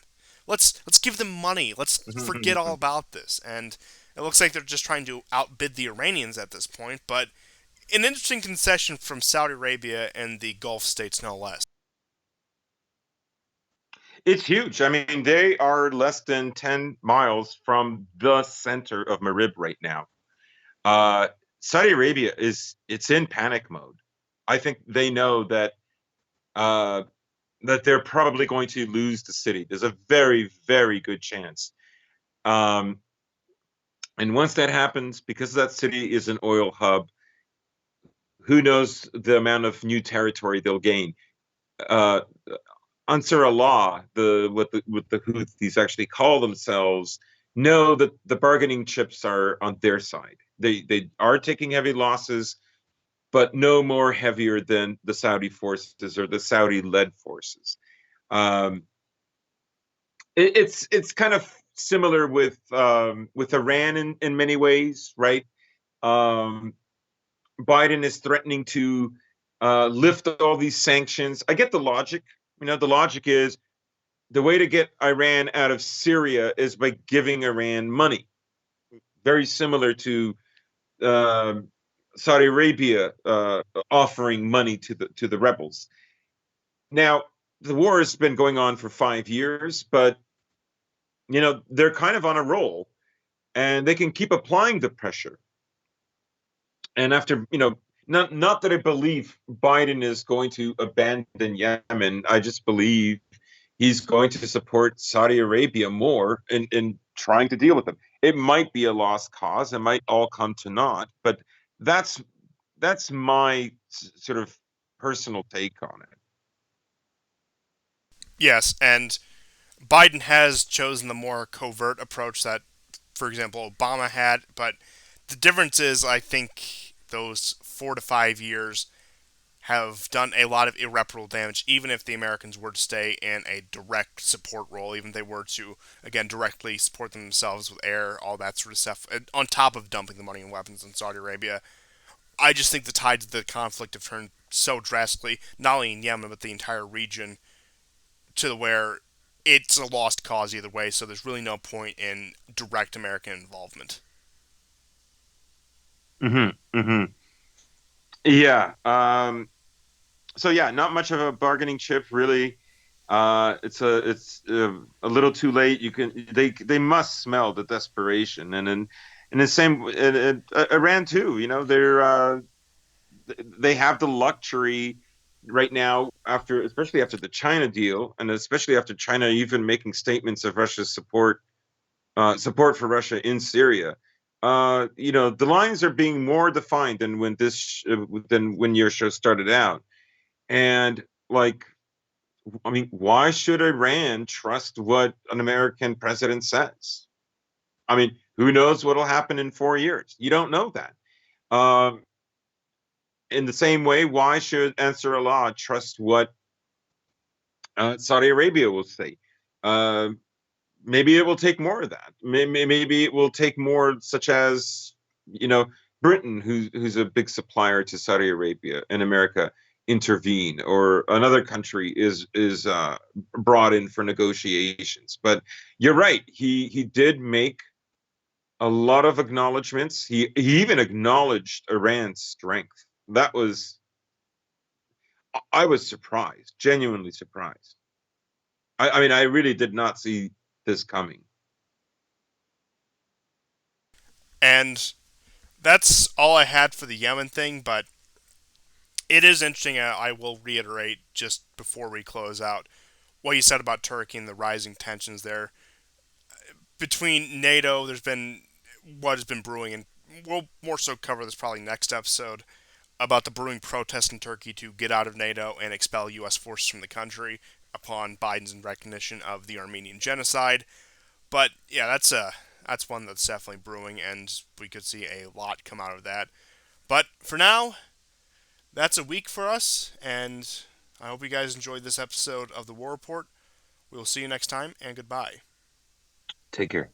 Let's give them money. Let's forget all about this. And it looks like they're just trying to outbid the Iranians at this point. But an interesting concession from Saudi Arabia and the Gulf states, no less. It's huge. I mean, they are less than 10 miles from the center of Marib right now. Uh, Saudi Arabia it's in panic mode. I think they know uh, that they're probably going to lose the city. There's a very, very good chance. Um, and once that happens, because that city is an oil hub, who knows the amount of new territory they'll gain. Uh, Ansar Allah, what the Houthis actually call themselves, know that the bargaining chips are on their side. They are taking heavy losses, but no more heavier than the Saudi forces or the Saudi-led forces. Um, it's kind of similar with Iran in many ways, right? Um, Biden is threatening to lift all these sanctions. I get the logic. The logic is the way to get Iran out of Syria is by giving Iran money. Very similar to uh, Saudi Arabia offering money to the rebels. Now, the war has been going on for 5 years, but they're kind of on a roll, and they can keep applying the pressure. And after, not that I believe Biden is going to abandon Yemen. I just believe he's going to support Saudi Arabia more in trying to deal with them. It might be a lost cause. It might all come to naught, but that's my sort of personal take on it. Yes, and Biden has chosen the more covert approach that, for example, Obama had, but the difference is, I think, those 4 to 5 years have done a lot of irreparable damage, even if the Americans were to stay in a direct support role, even if they were to, again, directly support them themselves with air, all that sort of stuff, on top of dumping the money and weapons in Saudi Arabia. I just think the tides of the conflict have turned so drastically, not only in Yemen, but the entire region, to where it's a lost cause either way, so there's really no point in direct American involvement. Hmm. Hmm. Yeah. So yeah, not much of a bargaining chip really. It's a little too late. They must smell the desperation, and the same Iran too. You know, they have the luxury right now after, especially after the China deal, and especially after China even making statements of Russia's support for Russia in Syria. You know, the lines are being more defined than when your show started out, and like, I mean, why should Iran trust what an American president says? I mean, who knows what'll happen in 4 years? You don't know that. Um, in the same way, why should Ansar Allah trust what Saudi Arabia will say? Uh, Maybe it will take more of that. Maybe it will take more, such as, you know, Britain, who's a big supplier to Saudi Arabia, and America intervene, or another country is brought in for negotiations. But you're right. He did make a lot of acknowledgments. He even acknowledged Iran's strength. That was I was surprised, genuinely surprised. I mean, I really did not see this coming. And that's all I had for the Yemen thing, but it is interesting. I will reiterate just before we close out what you said about Turkey and the rising tensions there between NATO. There's been what has been brewing, and we'll more so cover this probably next episode about the brewing protests in Turkey to get out of NATO and expel U.S. forces from the country upon Biden's recognition of the Armenian genocide. But yeah, that's one that's definitely brewing, and we could see a lot come out of that. But for now, that's a week for us, and I hope you guys enjoyed this episode of the War Report. We will see you next time, and goodbye. Take care.